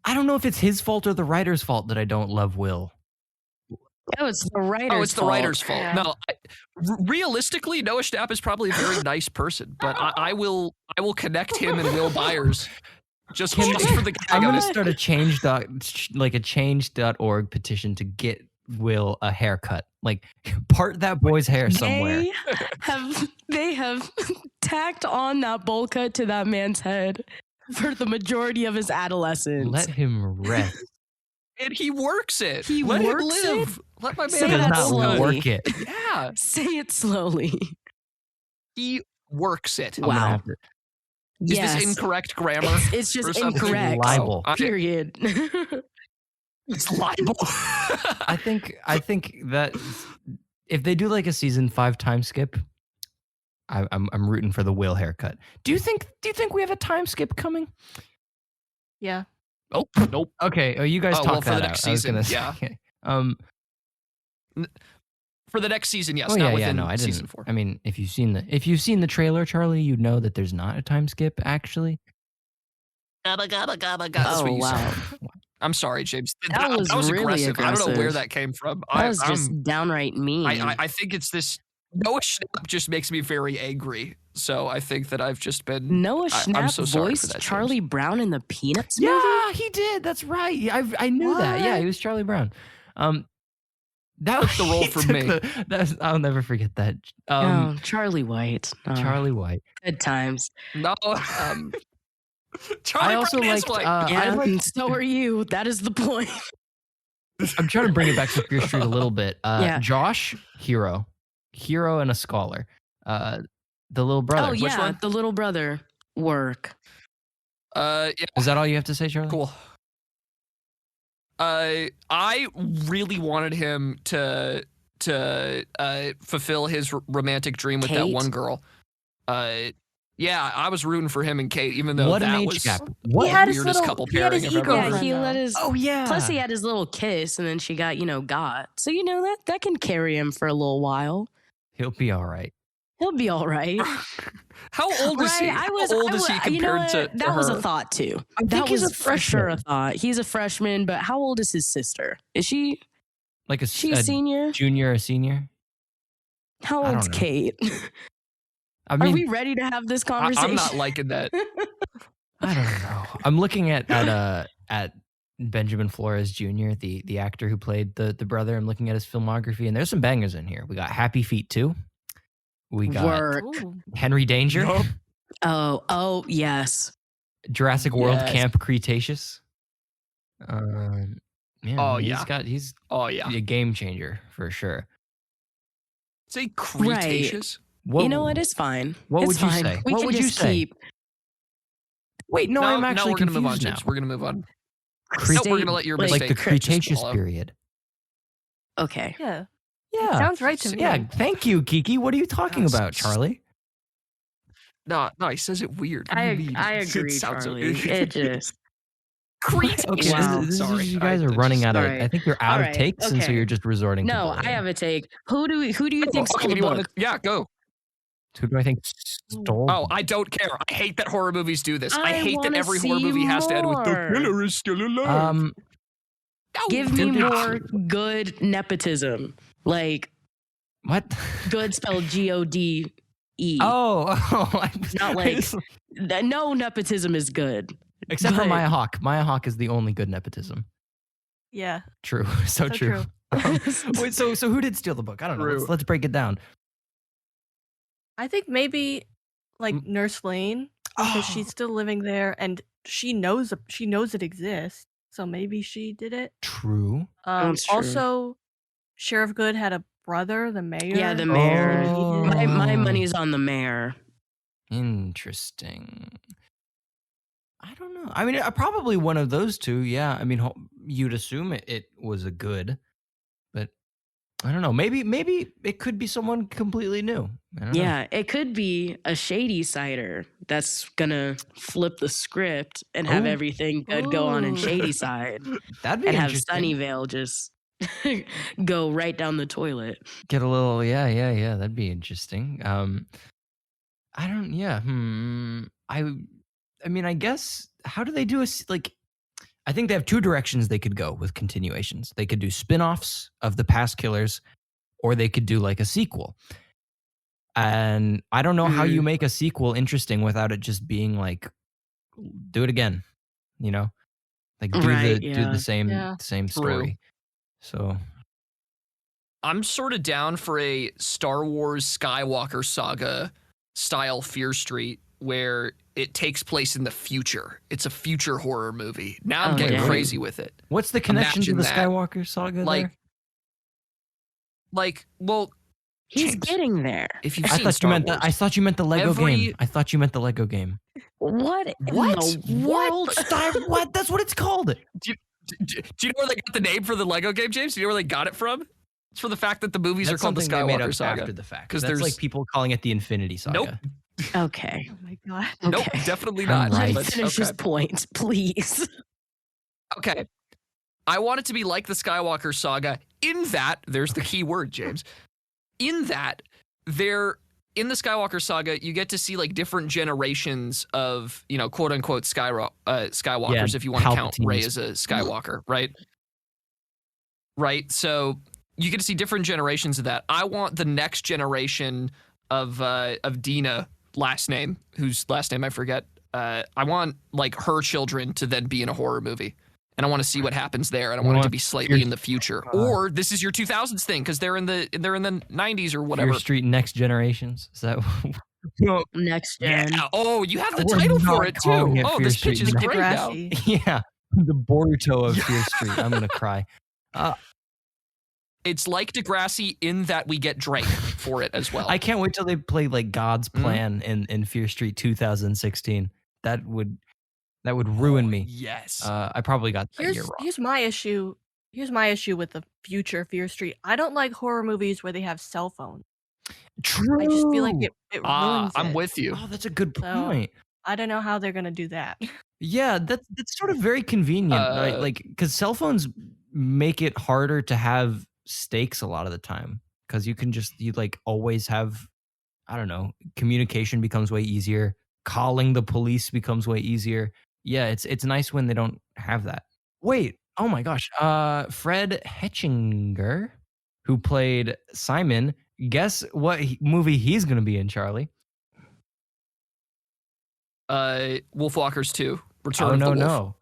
I don't know if it's his fault or the writer's fault that I don't love Will. Oh, it's the writer's Oh, it's the fault. writer's fault. Yeah. No, realistically, Noah Schnapp is probably a very nice person, but I will connect him and Will Byers just for the I'm gag of gonna it. start a change.org petition to get Will a haircut. Like part that boy's hair somewhere. They have tacked on that bowl cut to that man's head for the majority of his adolescence. Let him rest. And he works it. He Let works him live. Let my man Say He have does that a not bowl cut. slowly. work it. Yeah, Say it slowly. he works it. I'm gonna Wow. have to- Is Yes. this incorrect grammar? It's or just something? incorrect. Libel. Period. It's libel. I think that if they do like a season 5 time skip, I'm rooting for the Will haircut. Do you think we have a time skip coming? Yeah. Nope. Okay, you guys Oh, talk well, for that the next out. I was season, gonna yeah. say. For the next season, yes. Oh not yeah, within no, I didn't. season 4. I mean, if you've seen the trailer, Charlie, you'd know that there's not a time skip actually. That's Oh, what you wow. said. I'm sorry, James. That was really aggressive. I don't know where aggressive. that came from. That was just downright mean. I think it's this. Noah Schnapp just makes me very angry. So I think that I've just been. Noah I'm Schnapp so sorry for voiced that, James. Charlie Brown in the Peanuts movie? Yeah, he did. That's right. I knew that. Yeah, What? he was Charlie Brown. That Took the role he from took me. I'll never forget that. Oh, Charlie White. Oh, Charlie White. Good times. No. Charlie I also Brown is liked. white. Yeah, I liked. and so are you. That is the point. I'm trying to bring it back to Fear Street a little bit. Yeah. Josh, hero, and a scholar. The little brother. Oh, Which yeah. one? The little brother. Work. Yeah, Is that all you have to say, Charlie? cool. I really wanted him to fulfill his romantic dream with that Kate? one girl. Yeah, I was rooting for him and Kate, even though What an that age was gap. the What? had his weirdest little- couple he had pairing his I've ever ego heard. Yeah, he though. let his. Oh yeah. Plus, he had his little kiss, and then she got, got. So, that can carry him for a little while. He'll be all right. He'll be all right. How old is he? Right, How old is he you know compared what? to That was a her? thought too. I think That he's was a for sure a freshman. thought. He's a freshman, but how old is his sister? Is she Like a senior? junior, a senior. How I old's don't know. Kate? I Are mean, we ready to have this conversation? I'm not liking that. I don't know. I'm looking at Benjamin Flores Jr., the actor who played the brother. I'm looking at his filmography, and there's some bangers in here. We got Happy Feet 2. We got Work. Ooh. Henry Danger, Yup. Oh, yes. Jurassic World Yes. Camp Cretaceous. Yeah, Oh, he's yeah. he's Oh yeah. a game changer for sure. Say Cretaceous. What, You know what? It's fine. What It's would you fine. say? We What can would you just say? keep. Wait, no, I'm actually we're gonna move on, confused James. now. We're gonna move on. Crete- No, we're gonna let your like Like mistake the just Cretaceous follow. period. Okay. Yeah. Yeah. Sounds right to me. Yeah, thank you, Kiki. What are you talking Yes. about, Charlie? No, he says it weird. What do you mean? It agree, sounds so- Charlie. It just. Cretaceous. Okay, Wow. this is Sorry, you guys are running out of. Alright. I think you're out of Alright, takes, and so okay. you're just resorting. to No, I bullying. have a take. Who do you think Okay, stole do the you wanna- book? yeah, go. Who do I think stole? Oh, I don't care. I hate that horror movies do this. I I hate that wanna every horror see movie has to end with the more. killer is still alive. No, Give me dude, more good nepotism. Like What? good spelled GODE. Oh, I was- Not like- No nepotism is good. except for but- Maya Hawke. Maya Hawke is the only good nepotism. Yeah. True, so true. Wait, so who did steal the book? I don't know. True. Let's break it down. I think maybe like Nurse Lane because she's still living there and she knows it exists. so maybe she did it. True. That's true. Also, Sheriff Good had a brother, the mayor. Yeah, the so mayor. maybe he did it. My money's on the mayor. Interesting. I don't know. I mean, probably one of those two. Yeah. I mean, you'd assume it was a good, but I don't know. Maybe it could be someone completely new. I don't know. Yeah, it could be a shady cider that's gonna flip the script and have Ooh. everything good go on in Ooh. shady side, That'd be and have interesting. Sunnyvale just go right down the toilet. Get a little, yeah. That'd be interesting. I don't, yeah. I mean, I guess, how do they do like, I think they have two directions they could go with continuations. They could do spin-offs of the past killers, or they could do like a sequel. And I don't know how you make a sequel interesting without it just being like, do it again, you know? Like do Right, do yeah. the same Yeah. same True. story. So I'm sort of down for a Star Wars Skywalker saga style Fear Street where it takes place in the future. It's a future horror movie. Now I'm Oh, getting dang. crazy with it. what's the connection to Imagine the that. Skywalker saga Like, there? well, He's James, getting there. if you've I seen thought Star you meant Wars, I thought you meant the Lego every- game. I thought you meant the Lego game. What? in What? the world? What? That's what it's called. Do you know where they got the name for the Lego game, James? Do you know where they got it from? It's for the fact that the movies That's are called the something they made Skywalker up saga. after the fact. 'Cause That's there's- like people calling it the Infinity Saga. Nope. Okay. Oh my god. Nope, Okay. definitely I'm not. right. Let But, him finish his point, please. okay. I want it to be like the Skywalker saga in that, there's the key word, James. In that, in the Skywalker saga, you get to see like different generations of, quote unquote Skywalkers, if you want to count Rey Palpatines. as a Skywalker, right? Right. So you get to see different generations of that. I want the next generation of Dina, whose last name I forget. I want like her children to then be in a horror movie. And I want to see what happens there. And I want it to be slightly in the future. Or this is your 2000s thing because they're in the 90s or whatever. Fear Street Next Generations. Is that? Next gen. Yeah. Oh, you have the We're title not for it too. calling it Oh, Fear this Street pitch is Next. great now. Degrassi. Yeah, the Boruto of Fear Street. I'm gonna cry. It's like Degrassi in that we get Drake for it as well. I can't wait till they play like God's Plan in Fear Street 2016. That would ruin me. Yes. I probably got that year wrong. Here's my issue. Here's my issue with the future Fear Street. I don't like horror movies where they have cell phones. True. I just feel like it ruins I'm it. with you. Oh, that's a good So- point. I don't know how they're gonna do that. Yeah, that's sort of very convenient, right? Like, because cell phones make it harder to have stakes a lot of the time. Because you like always have, I don't know, communication becomes way easier. Calling the police becomes way easier. Yeah, it's nice when they don't have that. Wait, oh my gosh, Fred Hetchinger, who played Simon. Guess what movie he's gonna be in, Charlie? Wolfwalkers 2. Return Oh of no, the Wolf.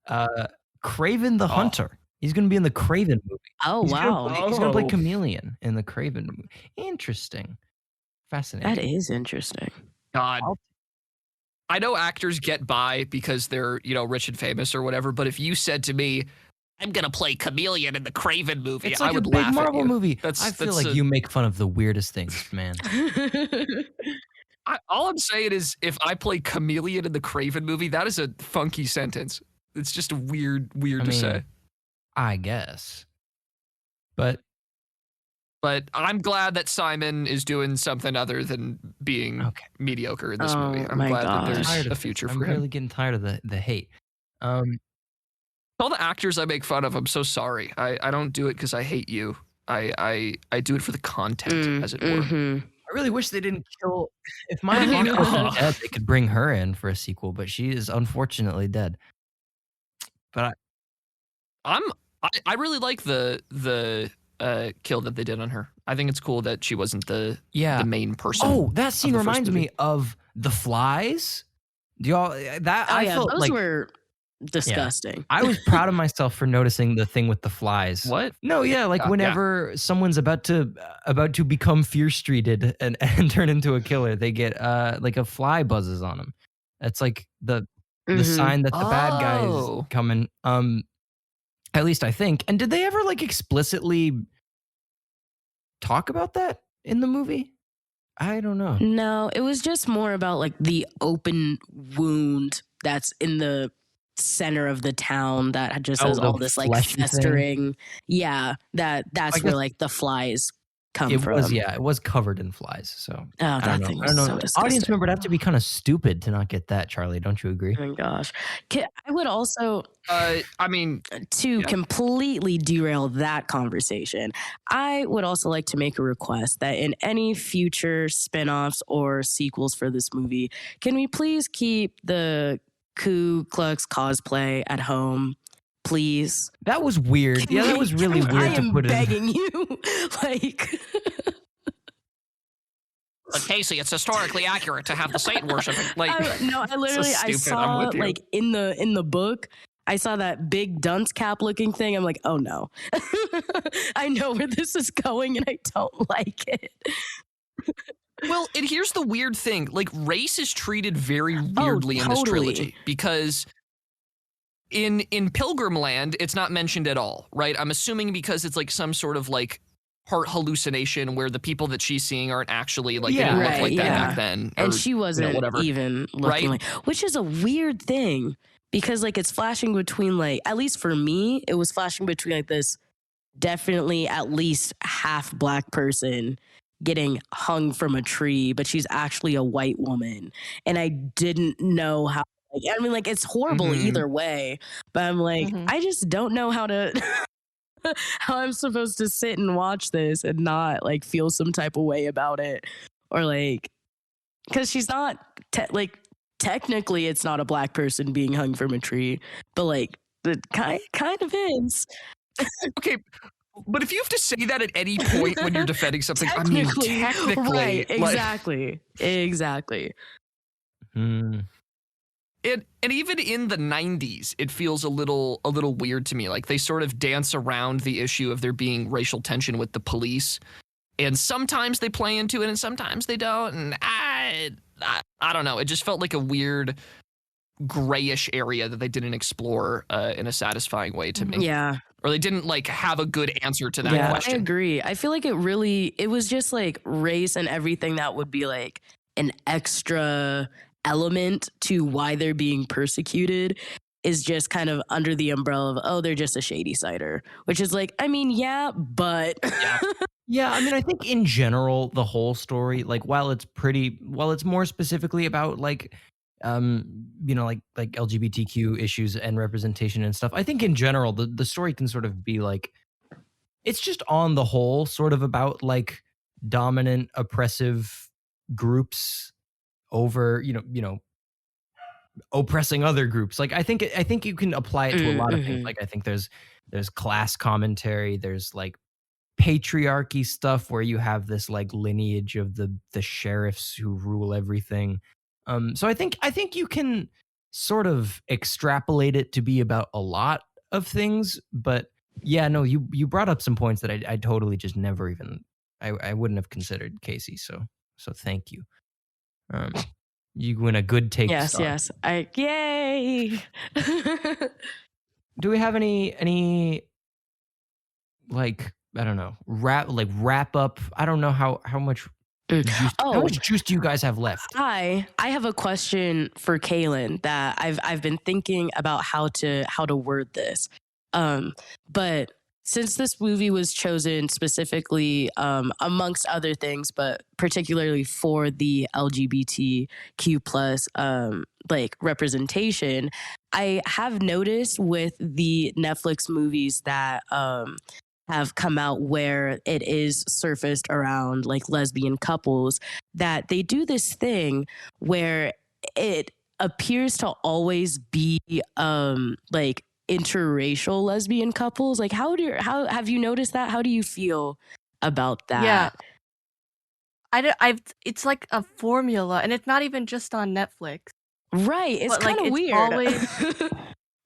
no. Craven the Hunter. He's going to be in the Craven movie. Oh, wow. He's going to play Oh. Chameleon in the Craven movie. Interesting. Fascinating. That is interesting. God. I know actors get by because they're, rich and famous or whatever, but if you said to me, I'm going to play Chameleon in the Craven movie, It's like I would a big laugh Marvel at you. movie. That's- I feel that's like a- you make fun of the weirdest things, man. All I'm saying is if I play Chameleon in the Craven movie, that is a funky sentence. It's just weird to say. I guess. But But I'm glad that Simon is doing something other than being Okay. mediocre in this Oh movie. I'm my glad gosh. that there's tired of a future I'm for him. really getting tired of the hate. All the actors I make fun of, I'm so sorry. I don't do it because I hate you. I do it for the content, as it were. Mhm. I really wish they didn't kill. If Maya Hawke wasn't dead, they could bring her in for a sequel, but she is unfortunately dead. But I really like the kill that they did on her. I think it's cool that she wasn't the main person. Oh, that scene the first reminds movie. me of The Flies. Do y'all that Oh, I yeah. felt Those like were disgusting. I was proud of myself for noticing the thing with the flies. What? No, yeah, like Yeah. whenever someone's about to become fear streeted and turn into a killer, they get like a fly buzzes on them. That's like the Mhm. sign that the bad guy is Oh. coming. At least I think. And did they ever like explicitly talk about that in the movie? I don't know. No, it was just more about like the open wound that's in the center of the town that just Oh, has the all this like fleshy thing? festering. Yeah, that's I where guess like the flies come it from. was, yeah, it was covered in flies. So Oh, I that don't know. thing I was don't so know. disgusting. Audience member would have to be kind of stupid to not get that, Charlie. Don't you agree? Oh my gosh. I would also, I mean, to Yeah. completely derail that conversation, I would also like to make a request that in any future spin-offs or sequels for this movie, can we please keep the Ku Klux cosplay at home? Please. That was weird. Can Yeah, that we- was really I weird to am put in. begging you. Like but Casey, it's historically accurate to have the Satan worshiping. Like, I literally I stupid. I'm saw with you. like in the book I saw that big dunce cap looking thing. I'm like, oh no. I know where this is going and I don't like it. well, and here's the weird thing: like, race is treated very weirdly in this totally. trilogy because in Pilgrim Land, it's not mentioned at all, right? I'm assuming because it's like some sort of like heart hallucination where the people that she's seeing aren't actually like they Yeah. didn't look Right, like that yeah. back then, And or, she wasn't whatever. even looking Right? like, which is a weird thing because like it's flashing between like, at least for me, it was flashing between like this definitely at least half black person getting hung from a tree, but she's actually a white woman. And I didn't know how, like, I mean, like it's horrible Mhm. either way, but I'm like, Mhm. I just don't know how to, how I'm supposed to sit and watch this and not like feel some type of way about it or like, because she's not like technically it's not a black person being hung from a tree, but like it kind of is. Okay, but if you have to say that at any point when you're defending something, I mean, technically, right? like, Exactly. Hmm. and even in the 90s, it feels a little weird to me. Like they sort of dance around the issue of there being racial tension with the police, and sometimes they play into it, and sometimes they don't. And I don't know. It just felt like a weird grayish area that they didn't explore in a satisfying way to me, Yeah. or they didn't like have a good answer to that Yeah, I question. agree. I feel like it was just like race and everything that would be like an extra element to why they're being persecuted is just kind of under the umbrella of, oh, they're just a shady cider, which is like, I mean, yeah, but Yeah, I mean, I think in general, the whole story, like while it's more specifically about like, like LGBTQ issues and representation and stuff, I think in general, the story can sort of be like, it's just on the whole sort of about like dominant, oppressive groups over, oppressing other groups. Like I think you can apply it to a lot of things. Mhm. Like I think there's class commentary, there's like patriarchy stuff where you have this like lineage of the sheriffs who rule everything. So I think you can sort of extrapolate it to be about a lot of things, but yeah, no, you brought up some points that I totally just never even I wouldn't have considered, Casey. So thank you. You win a good take. yes, star. yes. Yay. Do we have any like, I don't know, wrap up? I don't know how much Mm. juice, how Oh. much juice do you guys have left? I have a question for Kaylin that I've been thinking about how to word this. But since this movie was chosen specifically amongst other things, but particularly for the LGBTQ plus like representation, I have noticed with the Netflix movies that have come out where it is surfaced around like lesbian couples that they do this thing where it appears to always be like interracial lesbian couples. Like how have you noticed that? How do you feel about that? Yeah. It's like a formula, and it's not even just on Netflix. Right. It's But, like, kind of it's weird. always-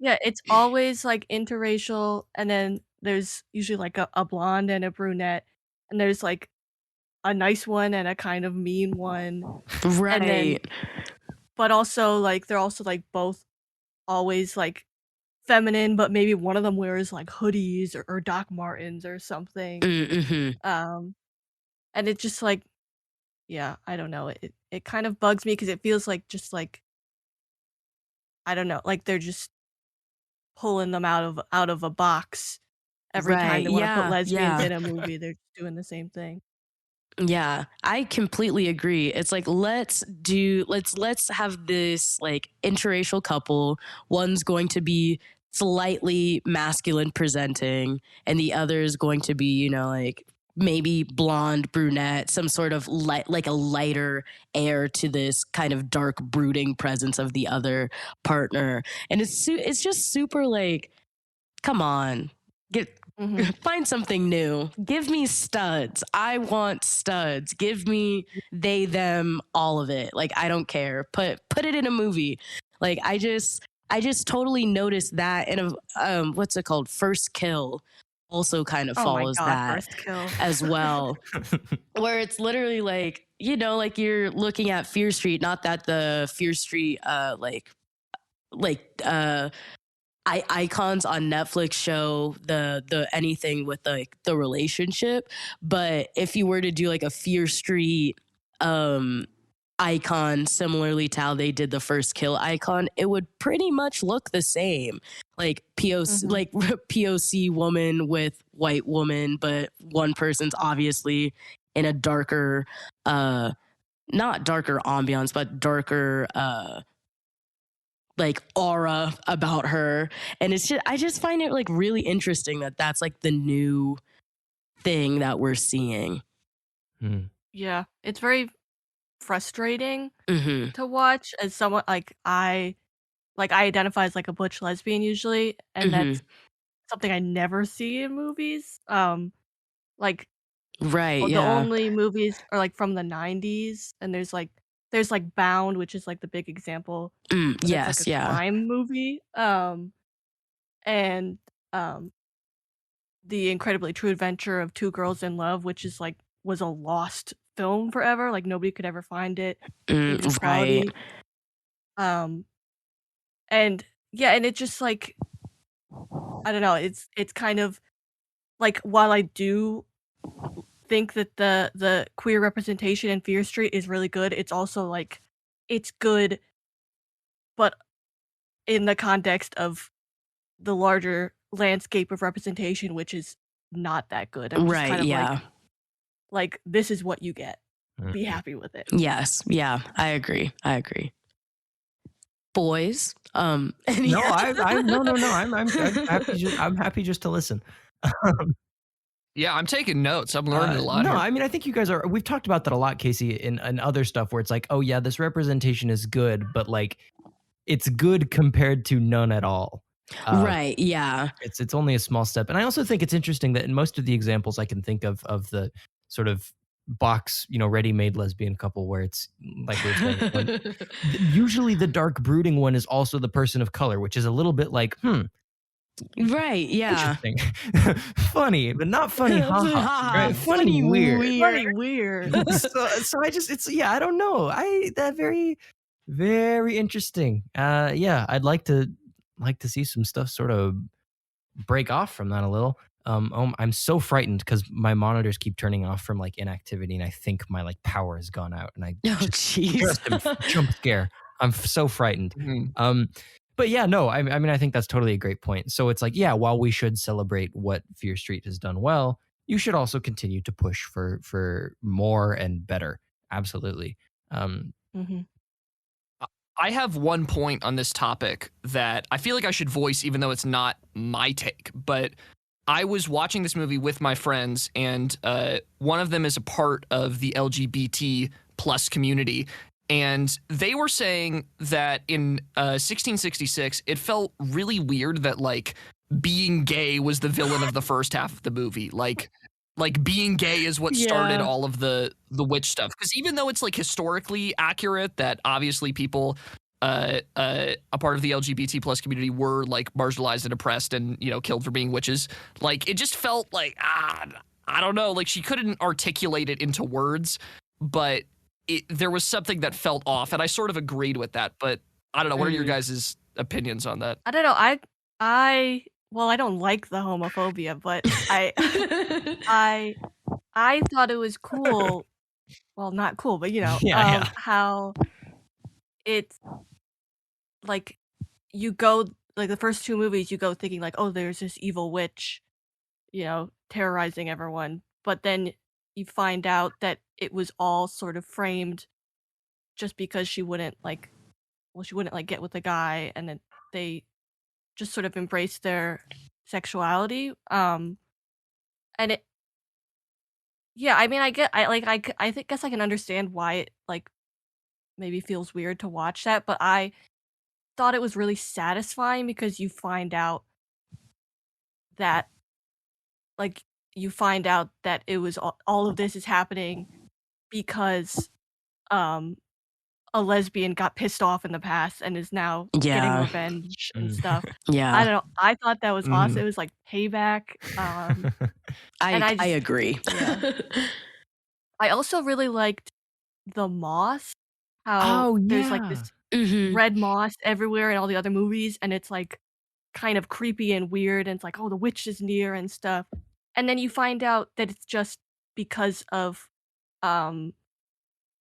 Yeah, it's always like interracial, and then there's usually like a blonde and a brunette, and there's like a nice one and a kind of mean one. right. But also like they're also like both always like feminine, but maybe one of them wears like hoodies or Doc Martens or something. Mm-hmm. And it just like, yeah, I don't know. It kind of bugs me because it feels like just like, I don't know, like they're just pulling them out of a box every time Right. they want to put Yeah. lesbians Yeah. in a movie. They're just doing the same thing. Yeah, I completely agree. It's like let's have this like interracial couple. One's going to be slightly masculine presenting and the other is going to be, you know, like maybe blonde, brunette, some sort of light, like a lighter air to this kind of dark brooding presence of the other partner. And it's just super like, come on. Get Mhm. find something new. Give me studs. I want studs. Give me they, them, all of it. Like I don't care. Put it in a movie. Like I just totally noticed that in a what's it called? First Kill also kind of Oh my follows god, that First Kill. as well. Where it's literally like, you know, like you're looking at Fear Street, not that the Fear Street icons on Netflix show the anything with like the relationship, but if you were to do like a Fear Street icon similarly to how they did the First Kill icon, it would pretty much look the same. Like POC, like POC woman with white woman, but one person's obviously in a darker not darker ambiance, but darker like aura about her. And it's just, I just find it like really interesting that that's like the new thing that we're seeing. Yeah, it's very frustrating Mm-hmm. to watch as someone like I identify as like a butch lesbian usually, and that's something I never see in movies. Like Right. the Yeah. only movies are like from the 90s, and there's like Bound, which is like the big example. But it's Yes. like a Yeah. crime movie. And The Incredibly True Adventure of Two Girls in Love, which is like was a lost film forever. Like nobody could ever find it. Maybe the Right. quality. And yeah, and it just like I don't know, it's kind of like while I do think that the queer representation in Fear Street is really good, it's also like it's good, but in the context of the larger landscape of representation, which is not that good. I'm just Right. kind of Yeah. like this is what you get. Be happy with it. Yes. Yeah. I agree. Boys. No, I'm happy just to listen. Yeah, I'm taking notes. I'm learning a lot. No, here. I mean, I think you guys are. We've talked about that a lot, Casey, in other stuff where it's like, oh yeah, this representation is good, but like, it's good compared to none at all. Right. Yeah. It's only a small step, and I also think it's interesting that in most of the examples I can think of the sort of box, you know, ready-made lesbian couple where it's like we were saying, usually the dark brooding one is also the person of color, which is a little bit like, Right. Yeah. interesting. Funny, but not funny. Right? Funny, weird. Funny weird. So I don't know. That very, very interesting. Yeah, I'd like to see some stuff sort of break off from that a little. I'm so frightened because my monitors keep turning off from like inactivity, and I think my like power has gone out, and I Oh, jeez. just jump scare. I'm so frightened. But yeah, no, I mean, I think that's totally a great point. So it's like, yeah, while we should celebrate what Fear Street has done well, you should also continue to push for more and better. Absolutely. I have one point on this topic that I feel like I should voice, even though it's not my take. But I was watching this movie with my friends, and one of them is a part of the LGBT plus community. And they were saying that in 1666, it felt really weird that like being gay was the villain of the first half of the movie. Like being gay is what started all of the witch stuff. Because even though it's like historically accurate that obviously people a part of the LGBT plus community were like marginalized and oppressed and, you know, killed for being witches, like it just felt like I don't know, like she couldn't articulate it into words, but there was something that felt off, and I sort of agreed with that. But I don't know. What are your guys' opinions on that? I don't know. I don't like the homophobia, but I I thought it was cool. Well, not cool, but Yeah. how it's like you go like the first two movies, you go thinking like, oh, there's this evil witch, terrorizing everyone, but then you find out that it was all sort of framed just because she wouldn't like get with the guy, and then they just sort of embraced their sexuality. And it, yeah, I mean, I think guess I can understand why it like maybe feels weird to watch that, but I thought it was really satisfying because you find out that like you find out that it was all of this is happening because um a lesbian got pissed off in the past and is now getting Yeah. revenge and Mm. stuff. I Yeah. don't know. I thought that was awesome. Mhm. It was like payback. And I I just agree. yeah. I also really liked the moss. How Oh, there's like yeah. this Mhm. red moss everywhere in all the other movies, and it's like kind of creepy and weird, and it's like, oh, the witch is near and stuff. And then you find out that it's just because of um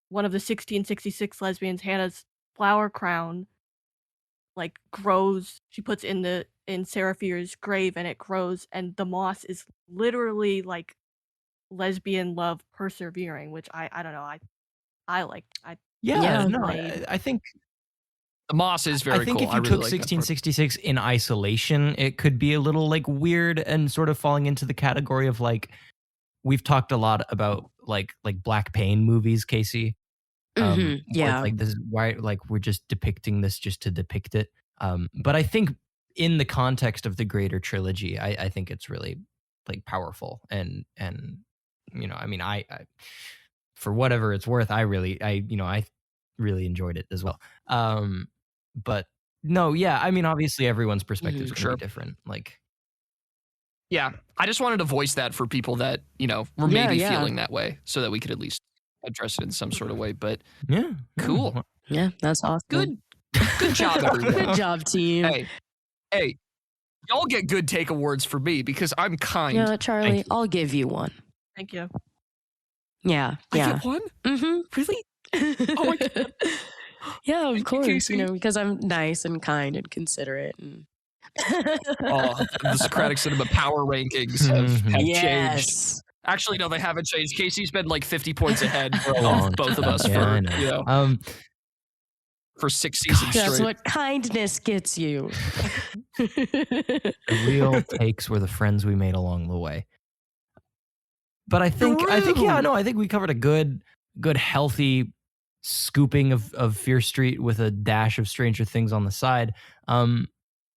one of the 1666 lesbians, Hannah's flower crown, like grows. She puts in Sarah Fear's grave, and it grows, and the moss is literally like lesbian love persevering, which I don't know. I like. I Yeah, Yeah. no, played. I think The moss is I very think cool. if I you really took like that part. 1666 in isolation, it could be a little like weird and sort of falling into the category of like we've talked a lot about like Black Pain movies, Casey. Where it's Yeah. like this is why like we're just depicting this just to depict it. But I think in the context of the greater trilogy, I think it's really like powerful and I mean I for whatever it's worth, I really enjoyed it as well. But no, yeah, I mean obviously everyone's perspective is Mhm. going to Sure. be different. Like Yeah, I just wanted to voice that for people that were Yeah, maybe yeah. feeling that way, so that we could at least address it in some sort of way. But yeah, cool, well, Yeah, that's awesome. good job, everyone. Good job, team. Hey, y'all get good take awards for me because I'm kind. Yeah, Charlie, you. I'll give you one. Thank you. Yeah. I Yeah. get one? Mm-hmm. Really? Oh my God. Yeah, of Thank you, course. Casey. Because I'm nice and kind and considerate and Oh, the Socratic Cinema power rankings have changed. yes. Actually, no, they haven't changed. Casey's been like 50 points ahead For a of long both of time. us Yeah, I for know. for 6 seasons That's straight. what kindness gets you. The real takes were the friends we made along the way. But I think we covered a good healthy scooping of Fear Street with a dash of Stranger Things on the side.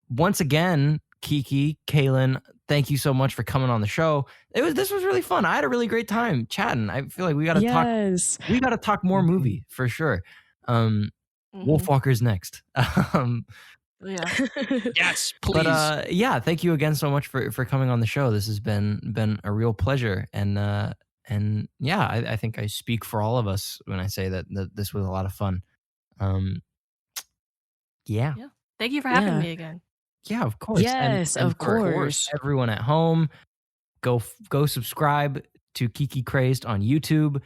Once again, Kiki, Kaylin, thank you so much for coming on the show. This was really fun. I had a really great time chatting. I feel like we got to talk. Yes. We got to talk more movie for sure. Mhm. Wolfwalker's next. Yeah. Yes, please. But yeah, thank you again so much for coming on the show. This has been a real pleasure, and yeah, I think I speak for all of us when I say that this was a lot of fun. Yeah, Thank you for having Yeah. me again. yeah, of course. Yes, and of for course. everyone at home, go subscribe to Kiki Crazed on YouTube.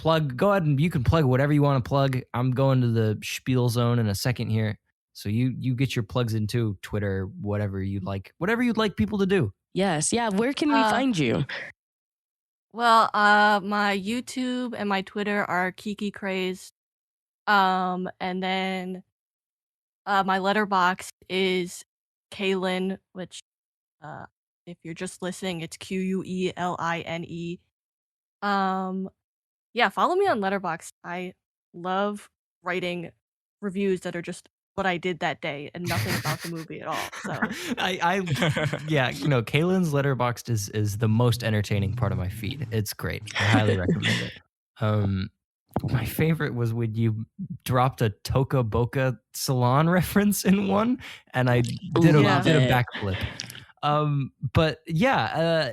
Go ahead and you can plug whatever you want to plug. I'm going to the spiel zone in a second here. So you get your plugs into Twitter, whatever you'd like people to do. Yes. Yeah. Where can we find you? Well, my YouTube and my Twitter are Kiki Craze. And then my letterbox is Kaylin, which if you're just listening, it's Queline. Yeah, follow me on Letterboxd. I love writing reviews that are just what I did that day and nothing about the movie at all. So Yeah, Kaylin's letterboxd is the most entertaining part of my feed. It's great. I highly recommend it. My favorite was when you dropped a Toca Boca Salon reference in one, and I did Love a it. backflip. But yeah,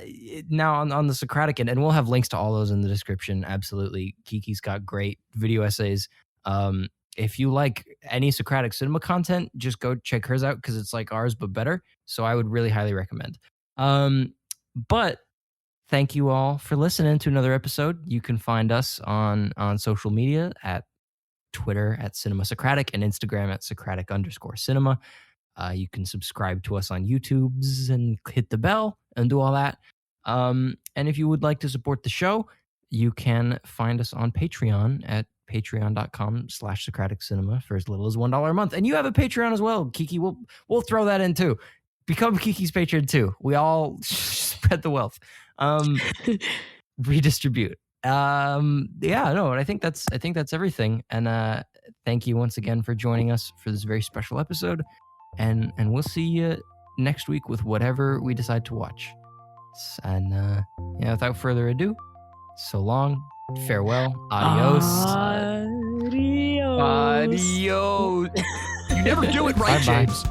now on the Socratic end, and we'll have links to all those in the description. Absolutely. Kiki's got great video essays. if you like any Socratic Cinema content, just go check hers out because it's like ours but better. So I would really highly recommend. But thank you all for listening to another episode. You can find us on social media at Twitter at Cinema Socratic and Instagram at Socratic_cinema. You can subscribe to us on YouTube's and hit the bell and do all that. And if you would like to support the show, you can find us on Patreon at patreon.com/Socratic Cinema for as little as $1 a month. And you have a Patreon as well, Kiki. We'll throw that in too. Become Kiki's patron too. We all spread the wealth. Redistribute. I think that's everything. And thank you once again for joining us for this very special episode. And we'll see you next week with whatever we decide to watch. And without further ado, so long, farewell, adios. Adios. Adios. You never do it right, Bye-bye. James.